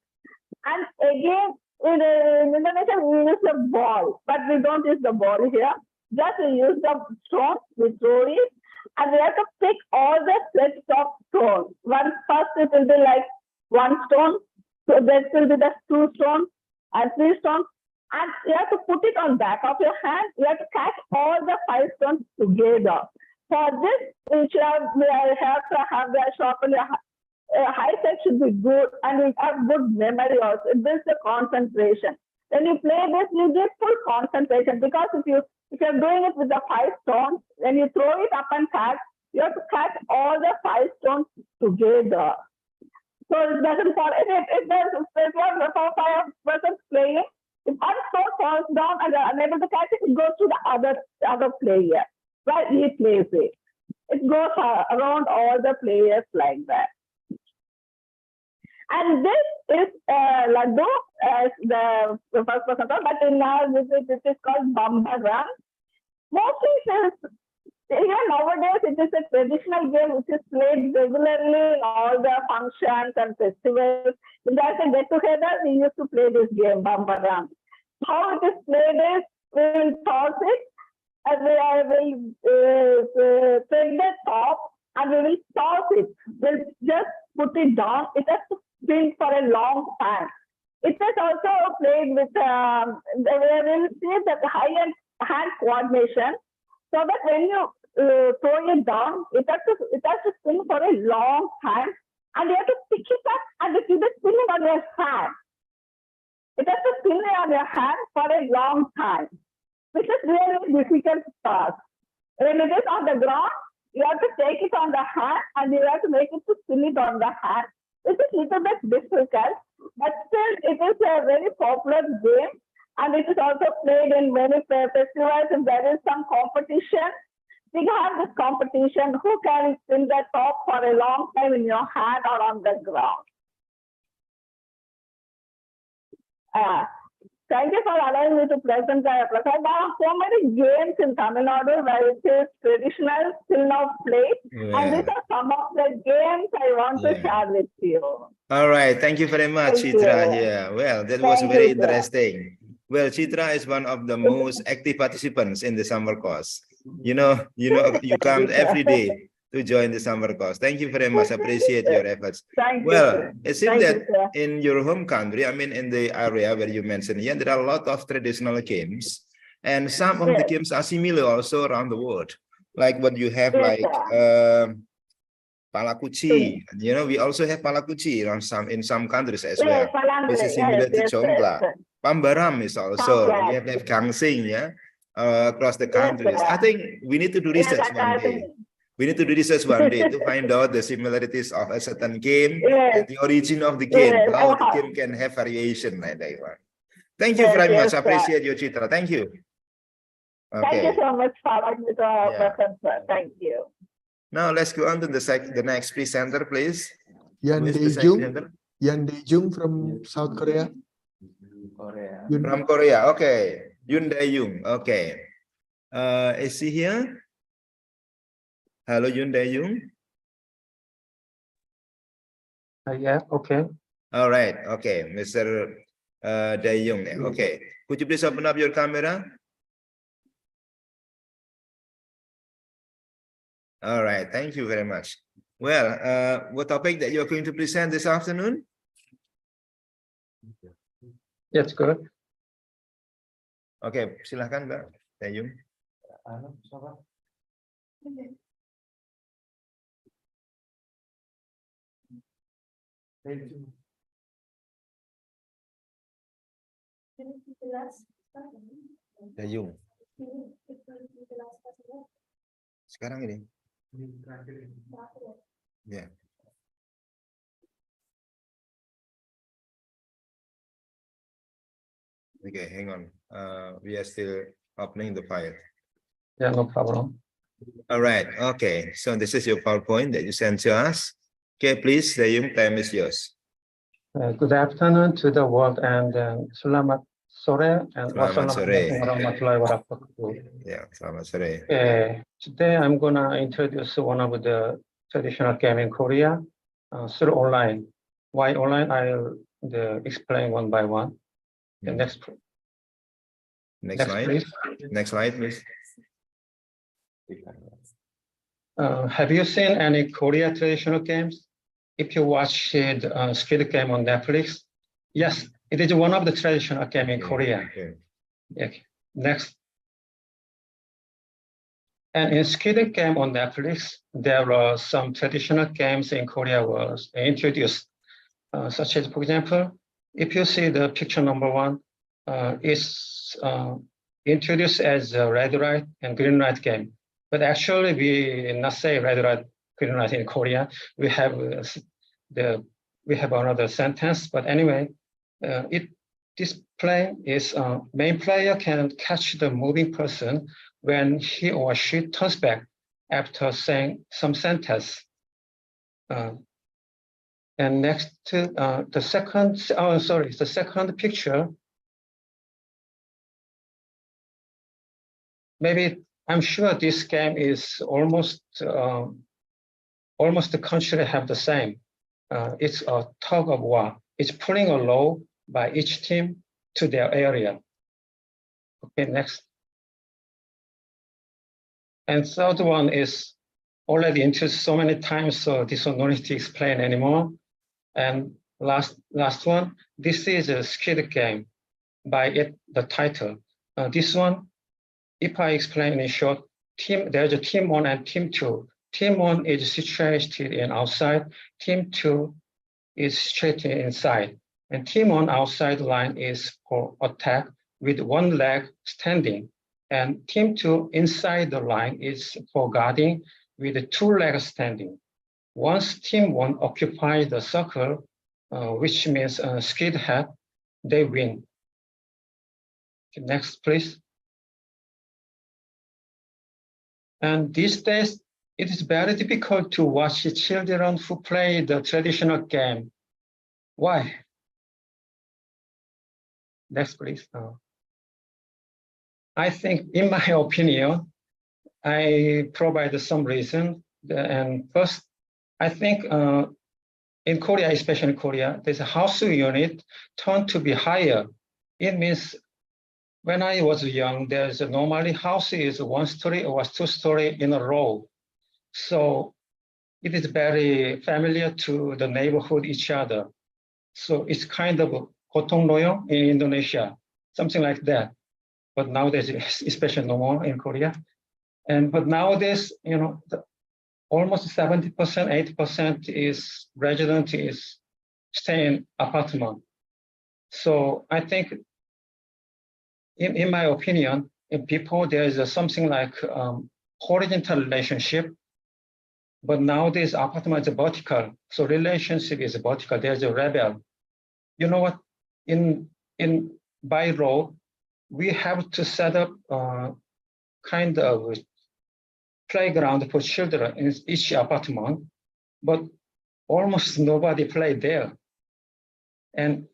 And again, in Indonesia, we use the ball, but we don't use the ball here. Just we use the stones, we throw it, and we have to pick all the sets of stones. First, it will be like 1 stone, so there will be the 2 stones and 3 stones. And you have to put it on back of your hand. You have to catch all the 5 stones together. For this, we have to have the sharpen your eyesight should be good, and we have good memory also. It builds the concentration. When you play this, you get full concentration, because if you're doing it with the 5 stones, when you throw it up and catch, you have to catch all the 5 stones together. So it doesn't fall. If there's 4 or 5 persons playing, if one stone falls down and they're unable to catch it, it goes to the other player, where he plays it. It goes around all the players like that. And this is Laddu, as the first person thought, but in our visit, this is called Bambaram. Mostly, even nowadays, it is a traditional game which is played regularly in all the functions and festivals. If there's a get-together, we used to play this game, Bambaram. How it is played is, we will toss it, and we will take the top, and we will toss it. We'll just put it down. It has to spin for a long time. It is also played with, we will see that hand coordination, so that when you throw it down, it has to spin for a long time, and you have to pick it up and it will be spinning on your hand. It has to spin on your hand for a long time, which is really difficult task. When it is on the ground, you have to take it on the hand and you have to make it to spin it on the hand. It is a little bit difficult, but still it is a very popular game, and it is also played in many festivals, and there is some competition. We have this competition, who can spin the top for a long time in your hand or on the ground. Thank you for allowing me to present Jayapura. There are so many games in Tamil Nadu where it is traditional, still not played. And these Yeah. are some of the games I want to Yeah. share with you. All right. Thank you very much, Thank Chitra. you. Yeah. Well, that was Thank very you, sir. interesting. Well, Chitra is one of the most active participants in the summer course. You come Thank you, every sir. day to join the summer course. Thank you very much. Appreciate your efforts. Thank you, Well, sir. it seems Thank that you, sir. in your home country, I mean, in the area where you mentioned here, there are a lot of traditional games, and some of the Yes. games are similar also around the world, like what you have, Yes, like sir. palakuchi. We also have palakuchi in some countries as well, Yes, which is Palangri. similar Yes, to yes, chongla. yes. Pambaram is also, we have gangsing, yeah, across the countries. I think we need to do Yes, research one day. We need to do research one day to find out the similarities of a certain game Yes. and the origin of the game, Yes. how the game can have variation like that one. Thank you Yes, very much. yes, sir. Appreciate your Chitra. Thank you. Thank you Okay. so much for allowing me to Yeah. present, sir. Thank you. Now let's go on to the next presenter, please. Yan Who is the Dae-jung, presenter? Yan Dae-jung from South Korea. Yun- From Korea. Okay. Yoon Dae-jung. Okay. Is he here? Hello, Yoon Dae-jung. Yeah, okay. All right. Okay, Mr. Dae-jung. Okay. Could you please open up your camera? All right. Thank you very much. Well, what topic that you're going to present this afternoon? That's good. Okay, silahkan Mbak Dae-jung. Dae-jung. Sekarang ini. Ya. Okay, hang on. We are still opening the file. Yeah, no problem. All right. Okay. So this is your PowerPoint that you sent to us. Okay, please, Dae-jung, time is yours. Good afternoon to the world and selamat sore and Selamat sore. warahmatullahi wabarakatuh. Yeah, selamat sore. Today I'm gonna introduce one of the traditional game in Korea through online. Why online? I'll explain one by one. The next slide. please. Next slide, please. Have you seen any Korea traditional games? If you watch Squid Game on Netflix, yes, it is one of the traditional game in Korea. Okay. Okay. Next. And in Squid Game on Netflix, there are some traditional games in Korea was introduced, such as, for example, if you see the picture number 1, it's introduced as a red light and green light game. But actually, we not say red light, green light in Korea. We have another sentence. But anyway, this play is main player can catch the moving person when he or she turns back after saying some sentence. And next to the second picture. Maybe I'm sure this game is almost the country have the same. It's a tug of war. It's pulling a load by each team to their area. Okay, next. And third one is already introduced so many times, so this one no need to explain anymore. And last one, this is a Squid Game by the title. This one, if I explain in short, there's a team 1 and team 2. Team 1 is situated in outside, team 2 is situated inside. And team 1 outside line is for attack with one leg standing. And team 2 inside the line is for guarding with 2 legs standing. Once team 1 occupies the circle, which means skid head, they win. Okay, next, please. And these days, it is very difficult to watch children who play the traditional game. Why? Next, please. I think, in my opinion, I provide some reason. And first, I think in Korea, especially in Korea, there's a housing unit tend to be higher. It means when I was young, there's normally house is 1 story or 2 story in a row. So it is very familiar to the neighborhood, each other. So it's kind of gotong royong in Indonesia, something like that. But nowadays, especially no more in Korea. But nowadays, almost 70%, 80% is resident is staying in apartment. So I think, in my opinion, in people, there is something like horizontal relationship. But nowadays, apartment is vertical. So relationship is vertical. There's a rebel. You know what? By law, we have to set up kind of playground for children in each apartment, but almost nobody play there. And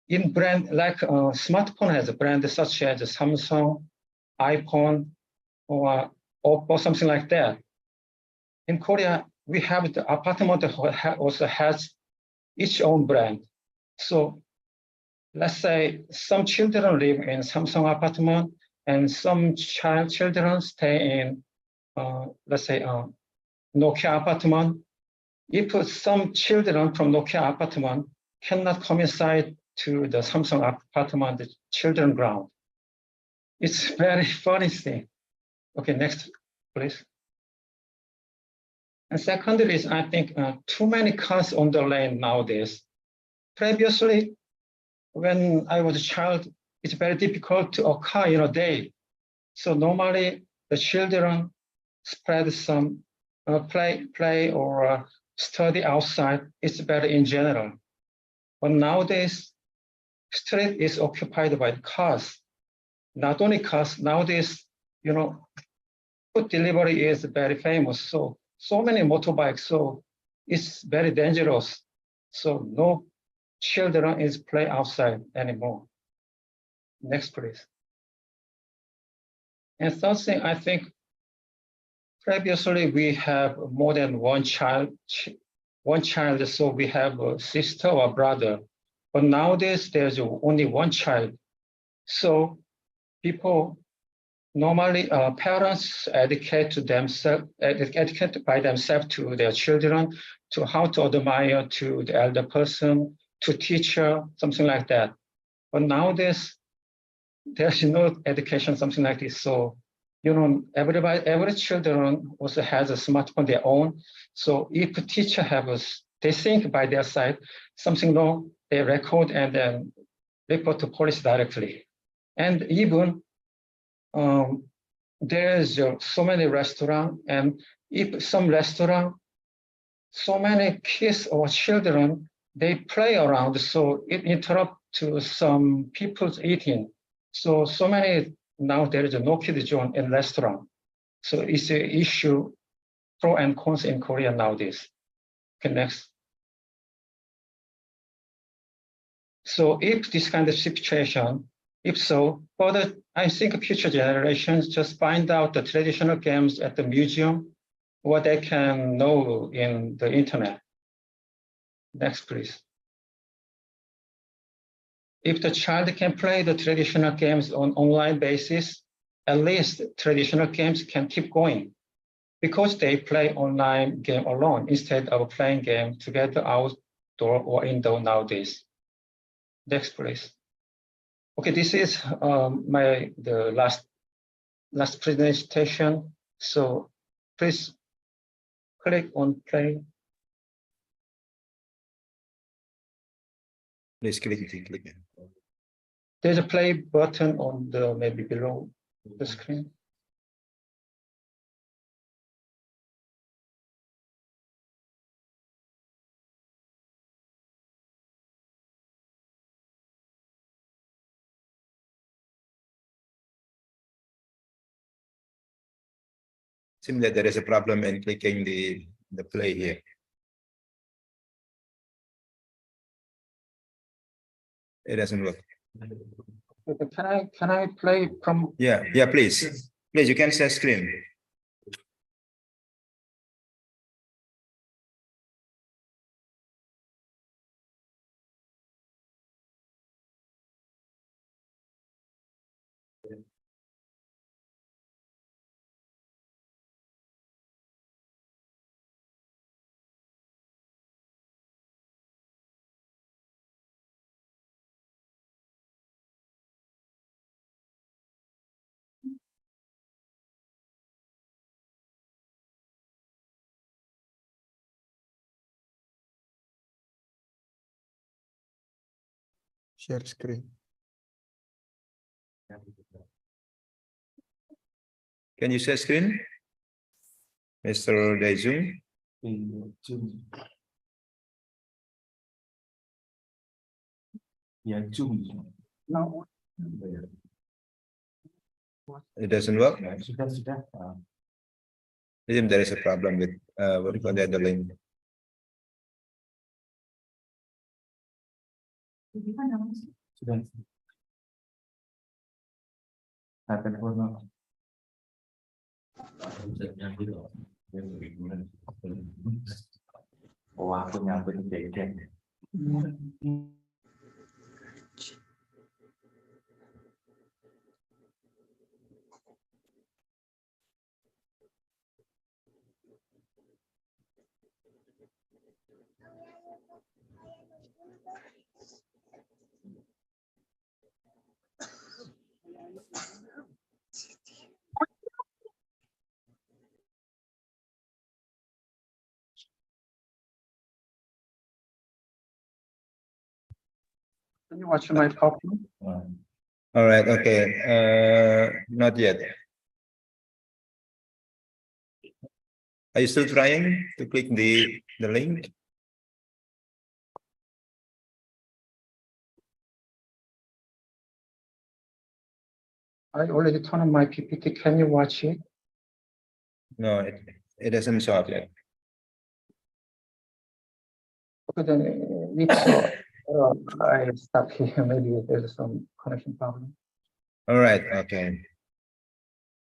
in brand, like smartphone has a brand such as Samsung, iPhone, or Oppo, something like that. In Korea, we have the apartment also has its own brand. So let's say some children live in Samsung apartment and some children stay in, let's say, Nokia apartment. If some children from Nokia apartment cannot come inside to the Samsung apartment, the children ground. It's very funny thing. Okay, next, please. And secondly is, I think, too many cars on the lane nowadays. Previously, when I was a child, it's very difficult to occur in a day. So normally the children spread some play or study outside. It's better in general. But nowadays, street is occupied by cars. Not only cars, nowadays, food delivery is very famous. So many motorbikes, so it's very dangerous. So no children is play outside anymore. Next, please. And third thing, I think previously we have more than one child, so we have a sister or brother. But nowadays there's only one child. So people normally parents educate by themselves to their children to how to admire to the elder person, to teacher, something like that. But nowadays, there's no education, something like this. So, every children also has a smartphone their own. So if a teacher they think by their side, something wrong, they record and then report to police directly. And even there's so many restaurants, and if some restaurant, so many kids or children, they play around, so it interrupts to some people's eating. So many, now there is a no kid zone in restaurant. So it's an issue, pro and cons in Korea nowadays. Okay, next. So if this kind of situation, if so, further, I think future generations just find out the traditional games at the museum, what they can know in the internet. Next, please. If the child can play the traditional games on online basis, at least traditional games can keep going because they play online game alone instead of playing game together outdoor or indoor nowadays. Next, please. Okay, this is the last presentation. So please click on play. Please click. There's a play button on the maybe below the screen. Seems that there is a problem in clicking the play here. It doesn't work. Can I play from? Yeah, please. Please, you can share screen. Share screen. Can you share screen? Mr. Daijung? No. It doesn't work? There is a problem with what do you call that, the link. Can you watch my PowerPoint? All right, okay. Not yet. Are you still trying to click the link? I already turned on my PPT. Can you watch it? No, it doesn't show up yet. Okay, then if so, I stop here. Maybe there's some connection problem. All right, okay.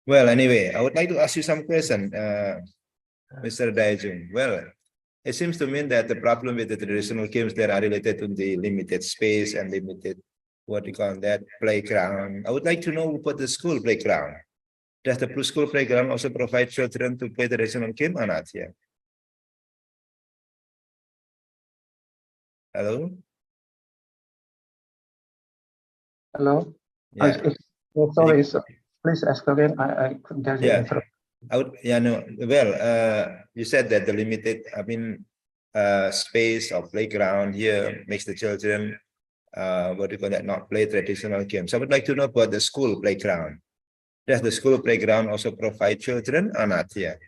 Well, anyway, I would like to ask you some question, Mr. Daijung. Well, it seems to me that the problem with the traditional games that are related to the limited space and limited, what you call that, playground. I would like to know about the school playground. Does the school playground also provide children to play the traditional game or not? Yeah. Hello? Hello? Yeah. Sorry, please ask again. I couldn't get Yeah. it. No. Well, you said that the limited, space of playground here makes the children, what do you call that, not play traditional games. I would like to know about the school playground. Does the school playground also provide children or not here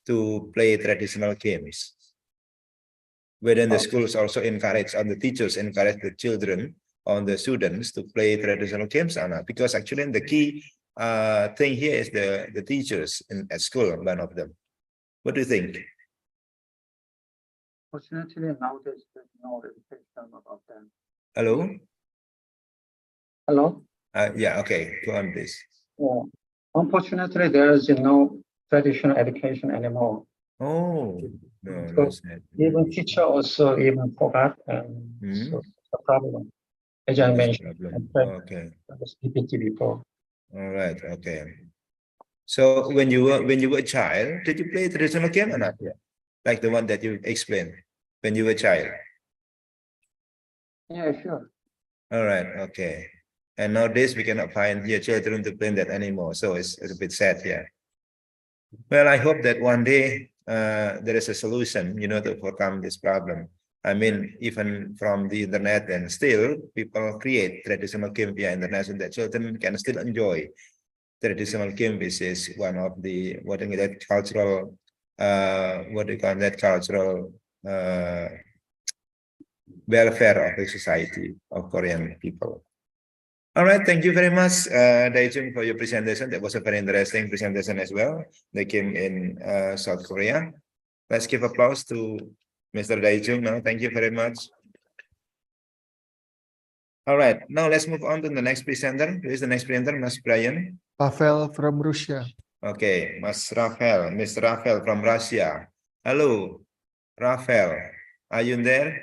to play traditional games? Whether the schools also encourage, or the teachers encourage the children on the students to play traditional games or not? Because actually the key thing here is the teachers at school, one of them. What do you think? Fortunately, nowadays there's no education about that. Hello? Hello? Yeah, okay, go on, please. Yeah. Unfortunately, there is no traditional education anymore. Oh, no, Because even teacher also even forgot, and so it's a problem. As I mentioned, okay. PPT before. All right, okay. So when you were a child, did you play traditional game or not? Yeah. Like the one that you explained when you were a child. Yeah, sure. All right, okay. And nowadays we cannot find your children to play that anymore. So it's a bit sad here. Well, I hope that one day there is a solution, to overcome this problem. I mean, even from the internet, and still people create traditional game via internet so that children can still enjoy traditional game, which is one of the cultural welfare of the society of Korean people. All right, thank you very much, Daijung, for your presentation. That was a very interesting presentation as well. They came in South Korea. Let's give applause to Mr. Daijung now. Thank you very much. All right, now let's move on to the next presenter. Who is the next presenter, Mas Brian? Pavel from Russia. Okay, Miss Rafael from Russia. Hello, Rafael. Are you there?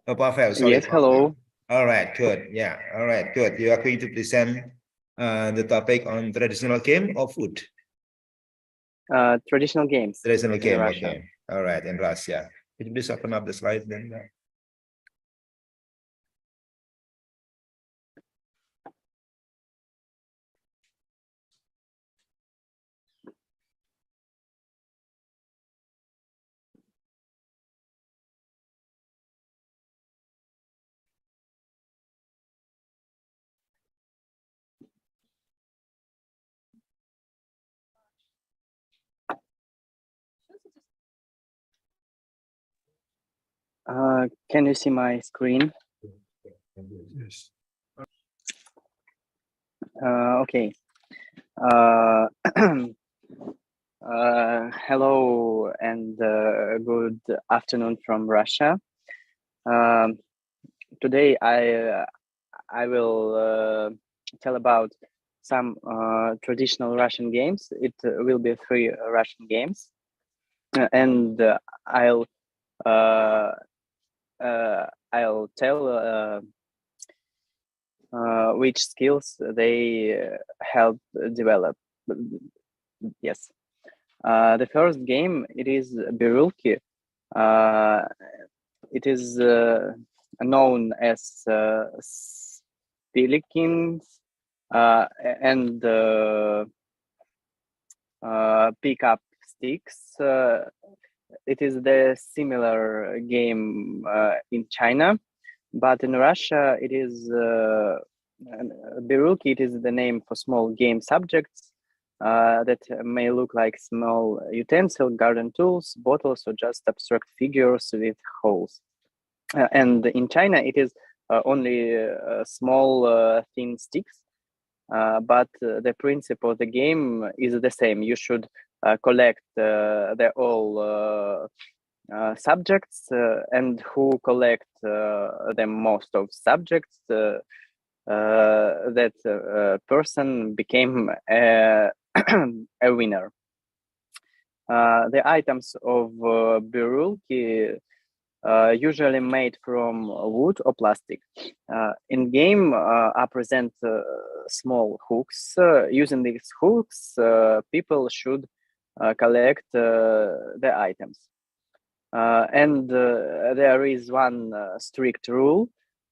Oh, Pavel, sorry. Yes, hello. All right, good. Yeah, all right, good. You are going to present the topic on traditional game or food? Traditional games. Traditional in game, Russia. okay. All right, in Russia. Could you please open up the slide then? Can you see my screen? Yes. Okay. Hello and good afternoon from Russia. Today I will tell about some traditional Russian games. It will be 3 Russian games, and I'll tell which skills they help develop. Yes. The first game, it is Birulki. It is known as Spilikins and pick up sticks. It is the similar game in China, but in Russia it is Birulki. It is the name for small game subjects that may look like small utensil, garden tools, bottles, or just abstract figures with holes. And in China, it is only small thin sticks, but the principle of the game is the same. You should collect the all subjects, and who collect the most of subjects, that person became a winner. The items of Birulki usually made from wood or plastic. In game are present small hooks. Using these hooks, people should collect the items. And there is one strict rule.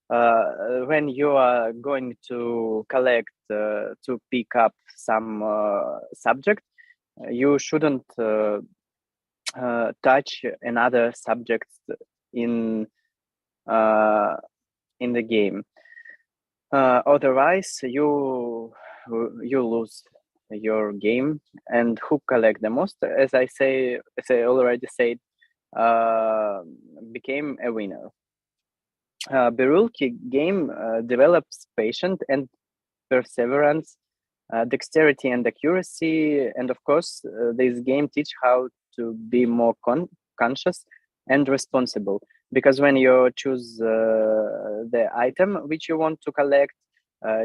When you are going to collect to pick up some subject, you shouldn't touch another subject in the game. Otherwise, you lose your game. And who collect the most, as I already said, became a winner. Birulki game develops patience and perseverance, dexterity and accuracy, and of course, this game teach how to be more conscious and responsible. Because when you choose the item which you want to collect,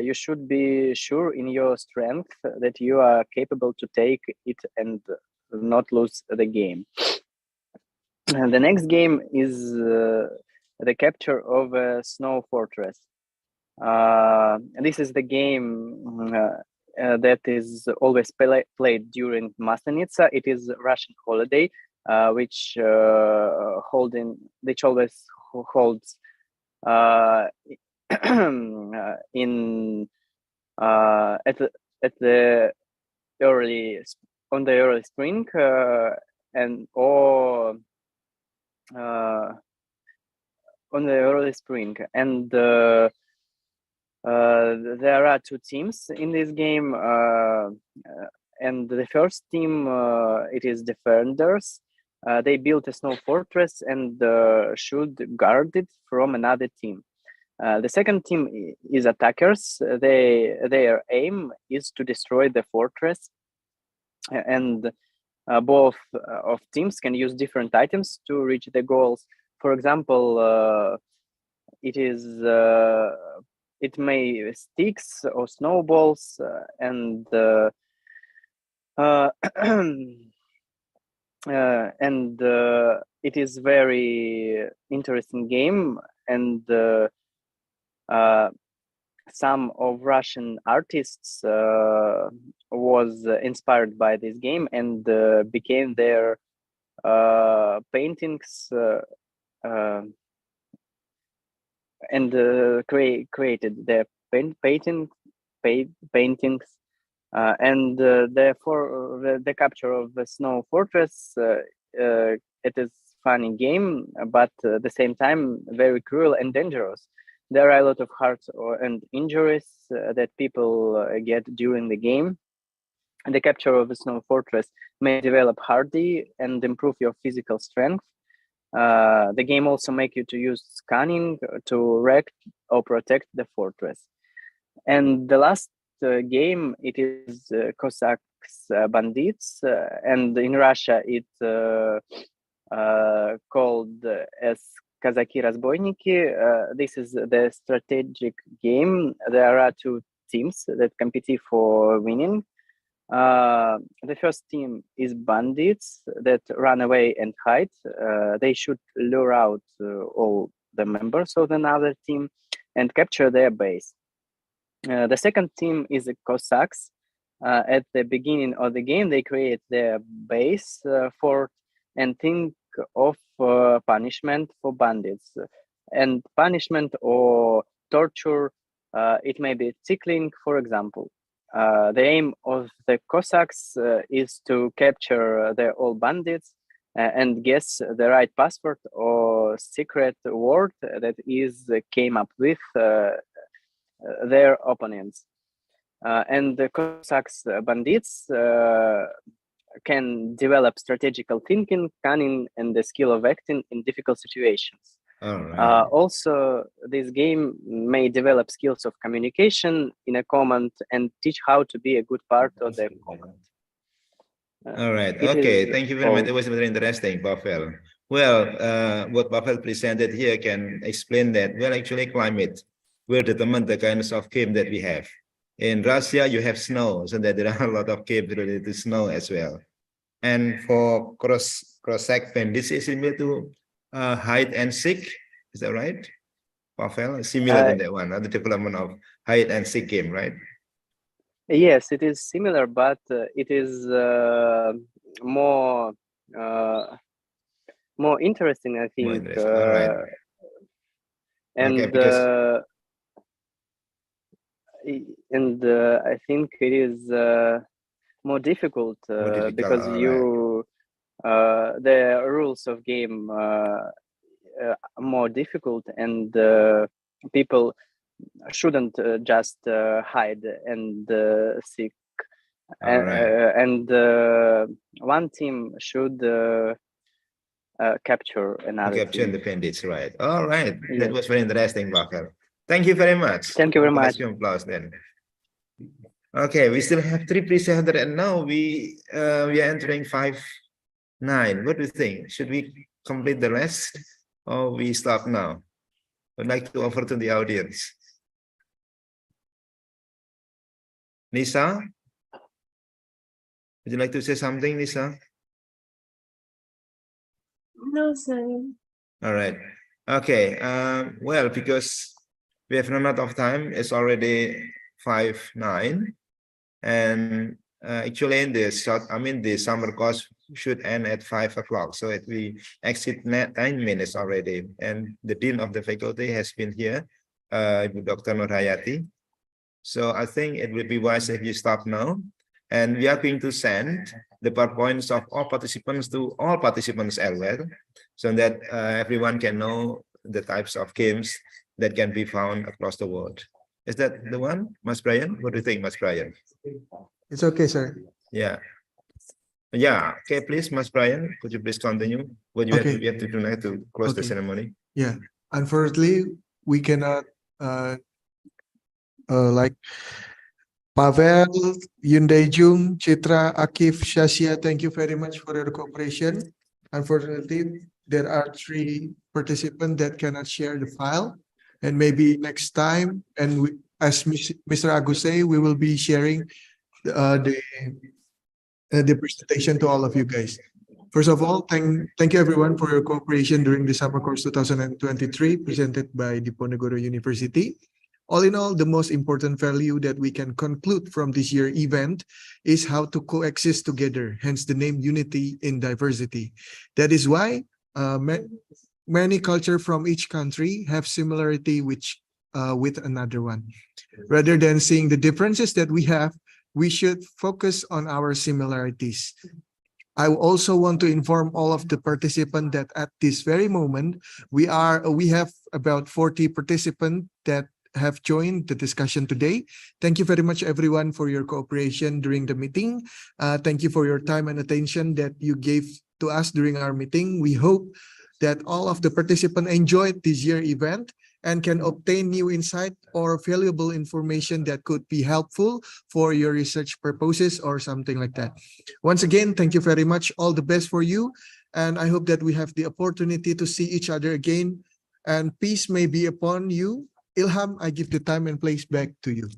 you should be sure in your strength that you are capable to take it and not lose the game. The next game is the capture of a snow fortress. This is the game that is always played during Maslenitsa. It is a Russian holiday, which always holds in at the early spring and or on the early spring. And there are 2 teams in this game, and the first team, it is defenders. They build a snow fortress and should guard it from another team. The second team is attackers. Their aim is to destroy the fortress, and both of teams can use different items to reach the goals. for example, it may sticks or snowballs and it is very interesting game, and some of Russian artists was inspired by this game and became their paintings and created their paintings. And therefore, the capture of the Snow Fortress, it is funny game, but at the same time very cruel and dangerous. There are a lot of hurts and injuries that people get during the game. And the capture of the Snow Fortress may develop hardy and improve your physical strength. The game also make you to use scanning to wreck or protect the fortress. And the last game, it is Cossacks Bandits, and in Russia it's called as Казаки Разбойники. This is the strategic game. There are two teams that compete for winning. The first team is bandits that run away and hide. They should lure out all the members of another team and capture their base. The second team is the Cossacks. At the beginning of the game, they create their base fort and think of punishment for bandits. And punishment or torture, it may be tickling, for example. The aim of the Cossacks is to capture the all bandits and guess the right password or secret word that is came up with their opponents. And the Cossacks bandits can develop strategical thinking, cunning, and the skill of acting in difficult situations. Also, this game may develop skills of communication in a command and teach how to be a good part of the command. All right. Okay. Thank you very much. It was very interesting, Pavel. Well, what Pavel presented here can explain that, well, actually climate will determine the kinds of game that we have. In Russia, you have snow, so that there are a lot of games related to snow as well. And for Cossack bandits, is similar to hide and seek. Is that right, Pavel? Similar to that one, the development of hide and seek game, right? Yes, it is similar, but it is more interesting, I think. More interesting. All right. And okay, because I think it is more difficult, because you the rules of game are more difficult, and people shouldn't just hide and seek. And one team should capture another capture team. the bandits, right? All right. Yes. That was very interesting, Pavel. Thank you very much. Thank you very much. Applause then. Okay, we still have 3 presenters, and now we are entering 5-9. What do you think? Should we complete the rest, or we stop now? I'd like to offer to the audience. Nisa, would you like to say something, Nisa? No, sir. All right. Okay. Well, because we have run out of time, it's already 5-9, and actually in the the summer course should end at 5 o'clock. So we exit 9 minutes already, and the dean of the faculty has been here, Dr. Nurhayati. So I think it would be wise if you stop now, and we are going to send the PowerPoints of all participants to all participants as well, so that everyone can know the types of games that can be found across the world. Is that the one, Mas Brian? What do you think, Mas Brian? It's okay, sir. Yeah. Yeah. Okay, please, Mas Brian, could you please continue? What you have to do now to close the ceremony? Yeah. Unfortunately, we cannot like Pavel, Yundejung, Chitra, Akif, Shasya, thank you very much for your cooperation. Unfortunately, there are 3 participants that cannot share the file. And maybe next time, and as Mr. Agus say, we will be sharing the presentation to all of you guys. First of all, thank you everyone for your cooperation during the summer course 2023 presented by Diponegoro University. All in all, the most important value that we can conclude from this year event is how to coexist together, hence the name Unity in Diversity. That is why many cultures from each country have similarity with another one. Rather than seeing the differences that we have, we should focus on our similarities. I also want to inform all of the participants that at this very moment, we have about 40 participants that have joined the discussion today. Thank you very much, everyone, for your cooperation during the meeting. Thank you for your time and attention that you gave to us during our meeting. We hope that all of the participants enjoyed this year event and can obtain new insight or valuable information that could be helpful for your research purposes or something like that. Once again, thank you very much. All the best for you. And I hope that we have the opportunity to see each other again. And peace may be upon you. Ilham, I give the time and place back to you.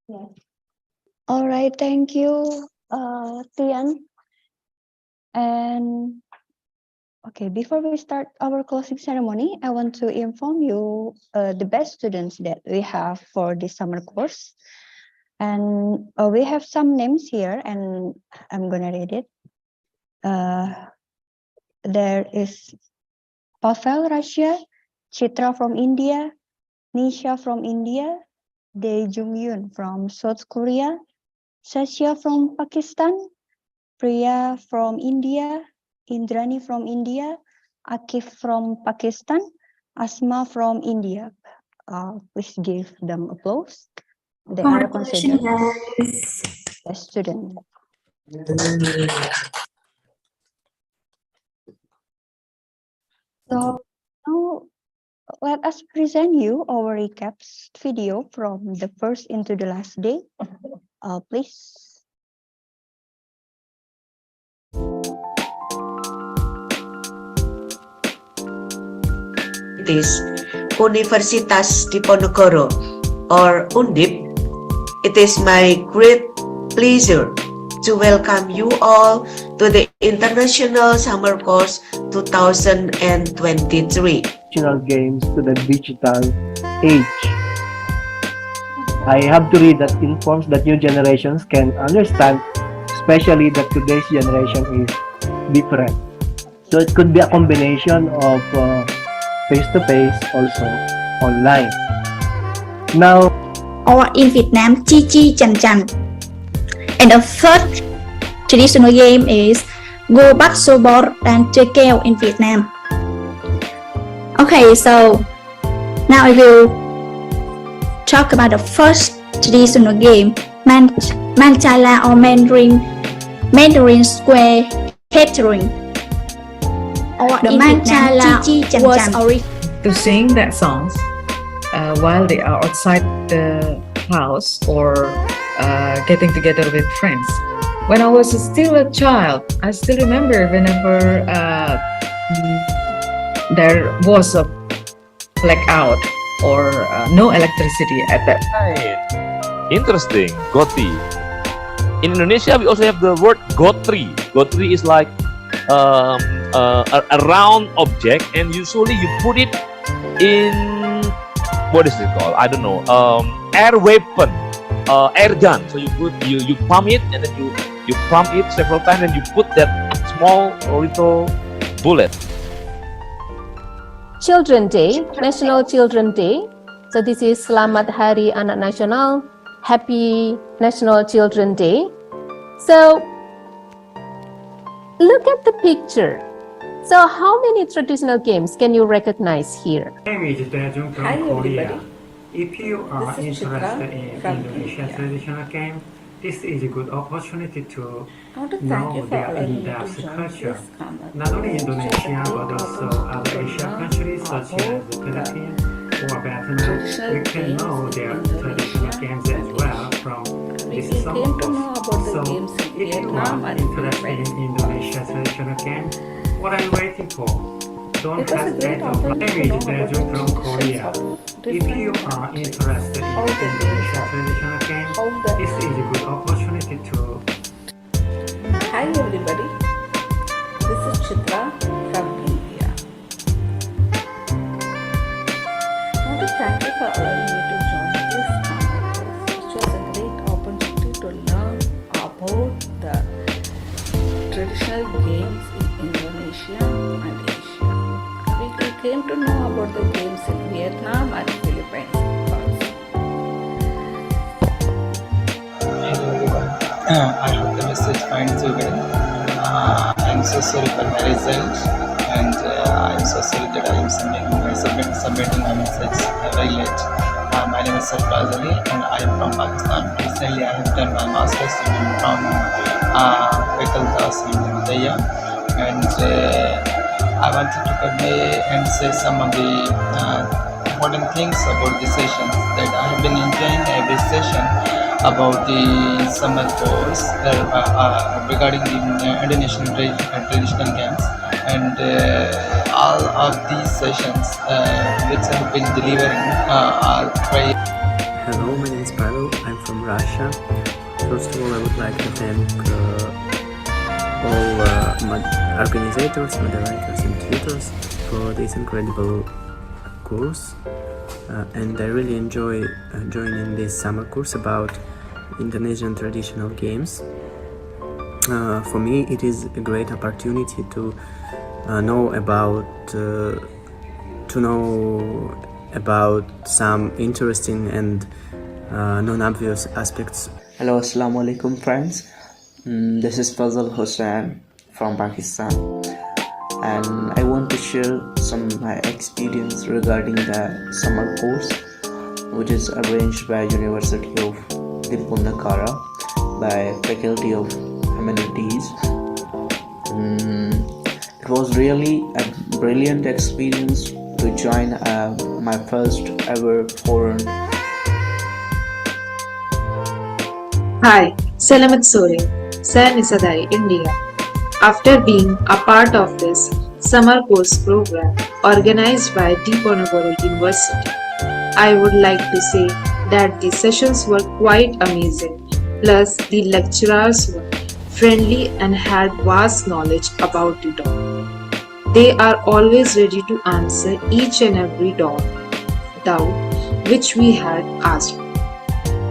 Yes. All right, thank you, Tian. And okay, before we start our closing ceremony, I want to inform you the best students that we have for this summer course. And we have some names here, and I'm gonna read it. There is Pavel, Russia, Chitra from India, Nisha from India, Dae Jung-yoon from South Korea, Sasha from Pakistan, Priya from India, Indrani from India, Akif from Pakistan, Asma from India. Please give them applause. They are considered as students. So now let us present you our recaps video from the first into the last day. Please. It is Universitas Diponegoro or Undip. It is my great pleasure to welcome you all to the International Summer Course 2023. Digital games to the digital age. I have to read that informs that new generations can understand, especially that today's generation is different. So it could be a combination of face-to-face, also online. Now, or in Vietnam, Chi Chi Chan Chan. And the third traditional game is Go Bắc Xô Bor and Chơi Keo in Vietnam. Okay, so now I will talk about the first traditional game, Manchala or Mandarin Square Catering. Or the Manchala was to sing that songs while they are outside the house or getting together with friends. When I was still a child, I still remember whenever there was a blackout or no electricity at that time. Interesting, goti. In Indonesia, we also have the word gotri. Gotri is like a round object, and usually you put it in, what is it called? I don't know. Air weapon, air gun. So you pump it, and then you pump it several times, and you put that small little bullet. Children Day, National Children Day. So this is Selamat Hari Anak Nasional, Happy National Children Day. So Look at the picture. So how many traditional games can you recognize here? Hi everybody. If you are interested in Indonesian traditional game, this is a good opportunity to know their in-depth culture. Not only Indonesia, but also other Asian countries such as the Philippines or Vietnam. You can know their traditional games as well from this summer course. So if you are interested in Indonesian traditional games, what are you waiting for? Don't hesitate to apply. Graduate from Korea. If you are interested in Indonesian traditional games, this is a good opportunity to. Hi everybody, this is Chitra from India. I want to thank you for allowing me to join this conference, which was a great opportunity to learn about the traditional games in Indonesia and Asia. We came to know about the games in Vietnam and Philippines also. Hello everyone. I hope the message finds you well. I'm so sorry for my result, and I'm so sorry that I am submitting my message very late. My name is Sarfraz Ali, and I am from Pakistan. Recently, I have done my master's from Faculty in India, and I wanted to convey and say some of the important things about the sessions that I have been enjoying every session about the summer course regarding the Indonesian traditional games, and all of these sessions which I have been delivering are very. Hello, my name is Pavel. I'm from Russia. First of all, I would like to thank all organizers, moderators, and tutors for this incredible course. And I really enjoy joining this summer course about Indonesian traditional games. For me, it is a great opportunity to know about some interesting and non-obvious aspects. Hello, Assalamualaikum friends. This is Fazal Hussain from Pakistan, and I want to share some of my experience regarding the summer course, which is arranged by University of Diponegara by Faculty of Humanities. It was really a brilliant experience to join my first ever foreign. Hi, Selamat Sore, saya Nisadai, India. After being a part of this summer course program organized by Diponegoro University, I would like to say that the sessions were quite amazing. Plus, the lecturers were friendly and had vast knowledge about the dog. They are always ready to answer each and every doubt which we had asked.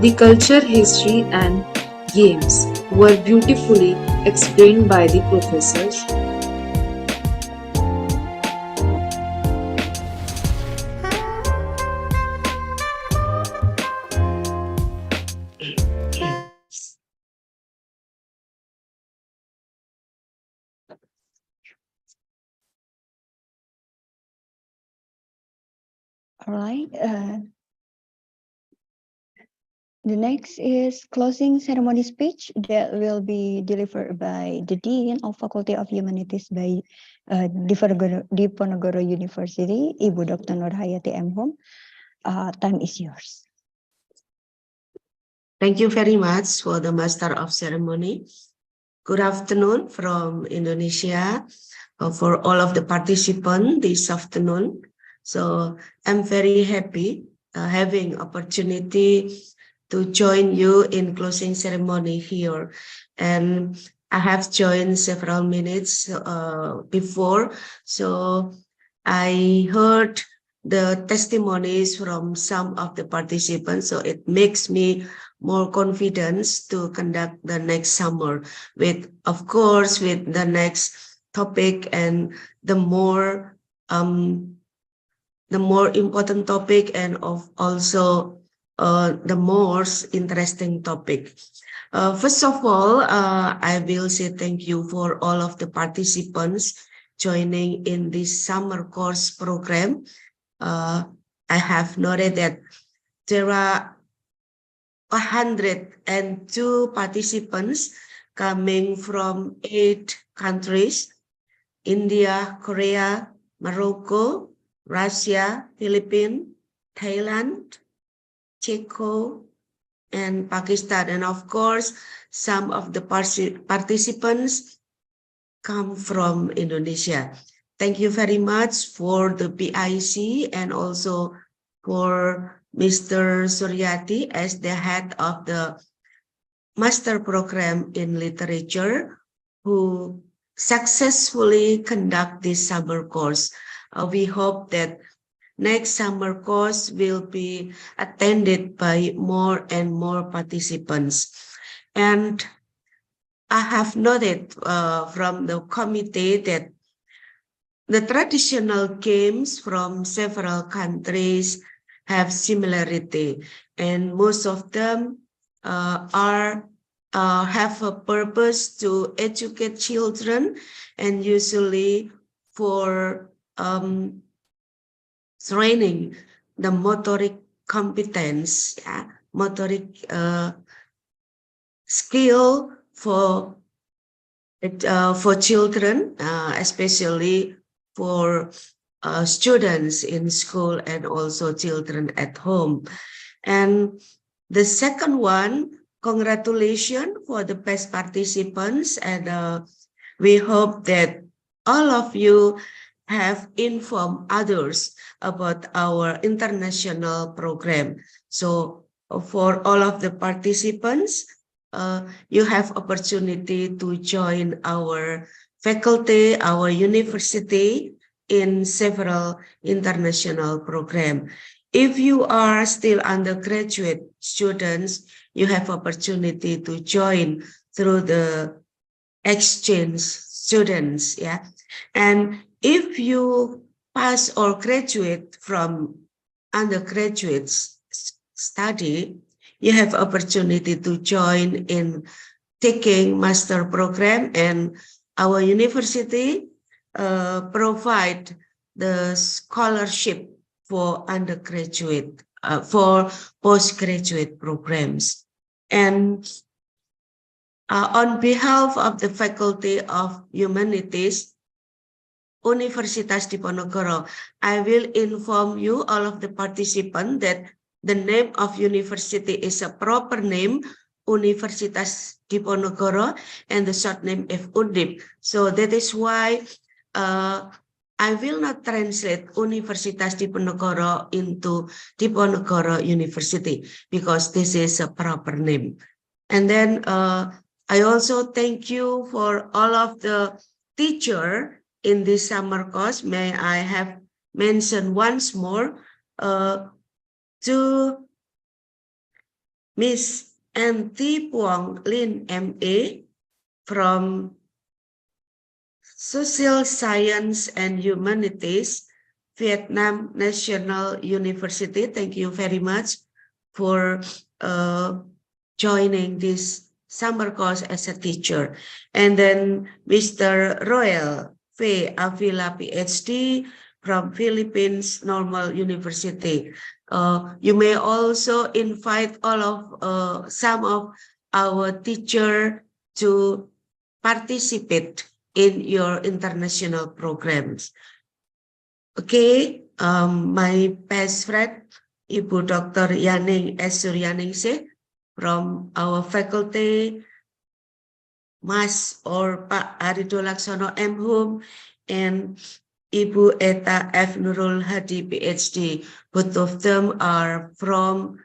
The culture, history, and games were beautifully explained by the professors. All right. The next is closing ceremony speech that will be delivered by the Dean of Faculty of Humanities by Diponegoro University, Ibu Dr. Nurhayati M. Hom. Time is yours. Thank you very much for the Master of Ceremony. Good afternoon from Indonesia for all of the participants this afternoon. So I'm very happy having opportunity to join you in closing ceremony here. And I have joined several minutes before, so I heard the testimonies from some of the participants, so it makes me more confidence to conduct the next summer with, of course, with the next topic and the more important topic, and also the most interesting topic. First of all, I will say thank you for all of the participants joining in this summer course program. I have noted that there are 102 participants coming from 8 countries: India, Korea, Morocco, Russia, Philippines, Thailand, Czechia, and Pakistan. And of course, some of the participants come from Indonesia. Thank you very much for the PIC and also for Mr. Suryati as the head of the master program in literature who successfully conduct this summer course. We hope that next summer course will be attended by more and more participants. And I have noted from the committee that the traditional games from several countries have similarity, and most of them have a purpose to educate children, and usually for training the motoric competence, motoric skill for children, especially for students in school and also children at home. And the second one, congratulations for the best participants, and we hope that all of you have informed others about our international program. So for all of the participants, you have opportunity to join our faculty, our university in several international programs. If you are still undergraduate students, you have opportunity to join through the exchange students, yeah. And if you pass or graduate from undergraduate study, you have opportunity to join in taking master program, and our university provide the scholarship for undergraduate, for postgraduate programs. And on behalf of the Faculty of Humanities, Universitas Diponegoro, I will inform you, all of the participants, that the name of university is a proper name, Universitas Diponegoro, and the short name is Undip. So that is why I will not translate Universitas Diponegoro into Diponegoro University, because this is a proper name. And then I also thank you for all of the teacher in this summer course. May I have mentioned once more to Miss N.T. Puong Lin M.A. from Social Science and Humanities, Vietnam National University. Thank you very much for joining this summer course as a teacher. And then Mr. Royal V. Avila, PhD from Philippines Normal University. You may also invite all of some of our teacher to participate in your international programs. Okay, my best friend, Ibu Dr. Yaning S. Suryaningsih from our faculty, Mas or Pak Arido Laksono M. Hum, and Ibu Eta F. Nurul Hadi, PhD. Both of them are from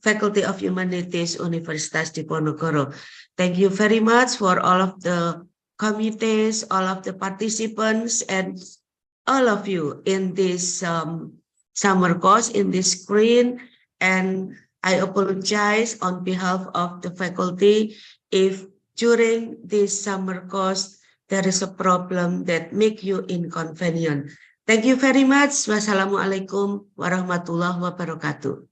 Faculty of Humanities, Universitas Diponegoro. Thank you very much for all of the committees, all of the participants, and all of you in this summer course, in this screen. And I apologize on behalf of the faculty if during this summer course there is a problem that make you inconvenient. Thank you very much. Wassalamualaikum warahmatullahi wabarakatuh.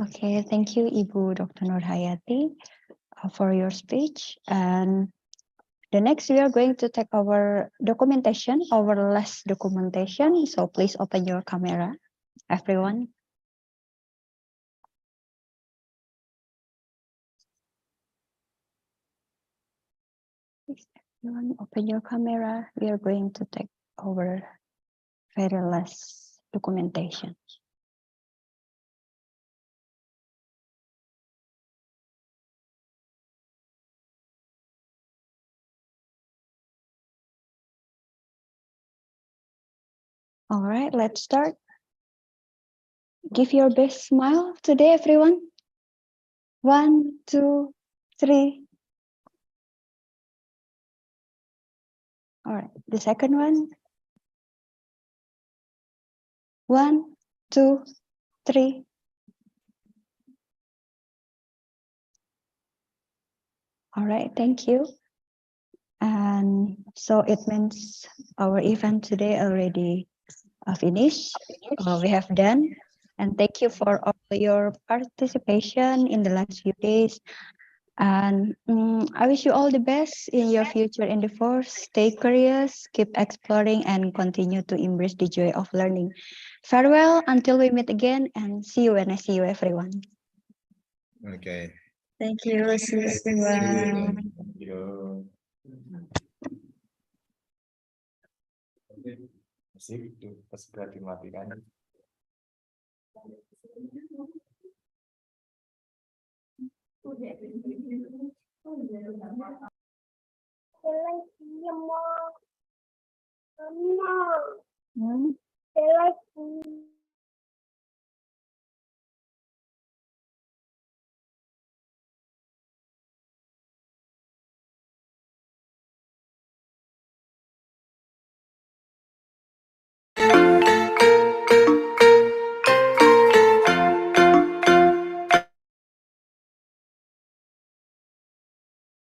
Okay, thank you, Ibu Dr. Nurhayati, for your speech. And the next, we are going to take our documentation, our last documentation. So please open your camera, everyone. Please, everyone, open your camera. We are going to take our very last documentation. All right, let's start. Give your best smile today, everyone. 1, 2, 3. All right, the second one. 1, 2, 3. All right, thank you. And so it means our event today already finished. We have done. And thank you for all your participation in the last few days. And I wish you all the best in your future endeavors. Stay curious, keep exploring, and continue to embrace the joy of learning. Farewell until we meet again, and see you when I see you, everyone. Okay. Thank you. See you, everyone. Thank you. Asik tuh pas berarti matikan. Hmm?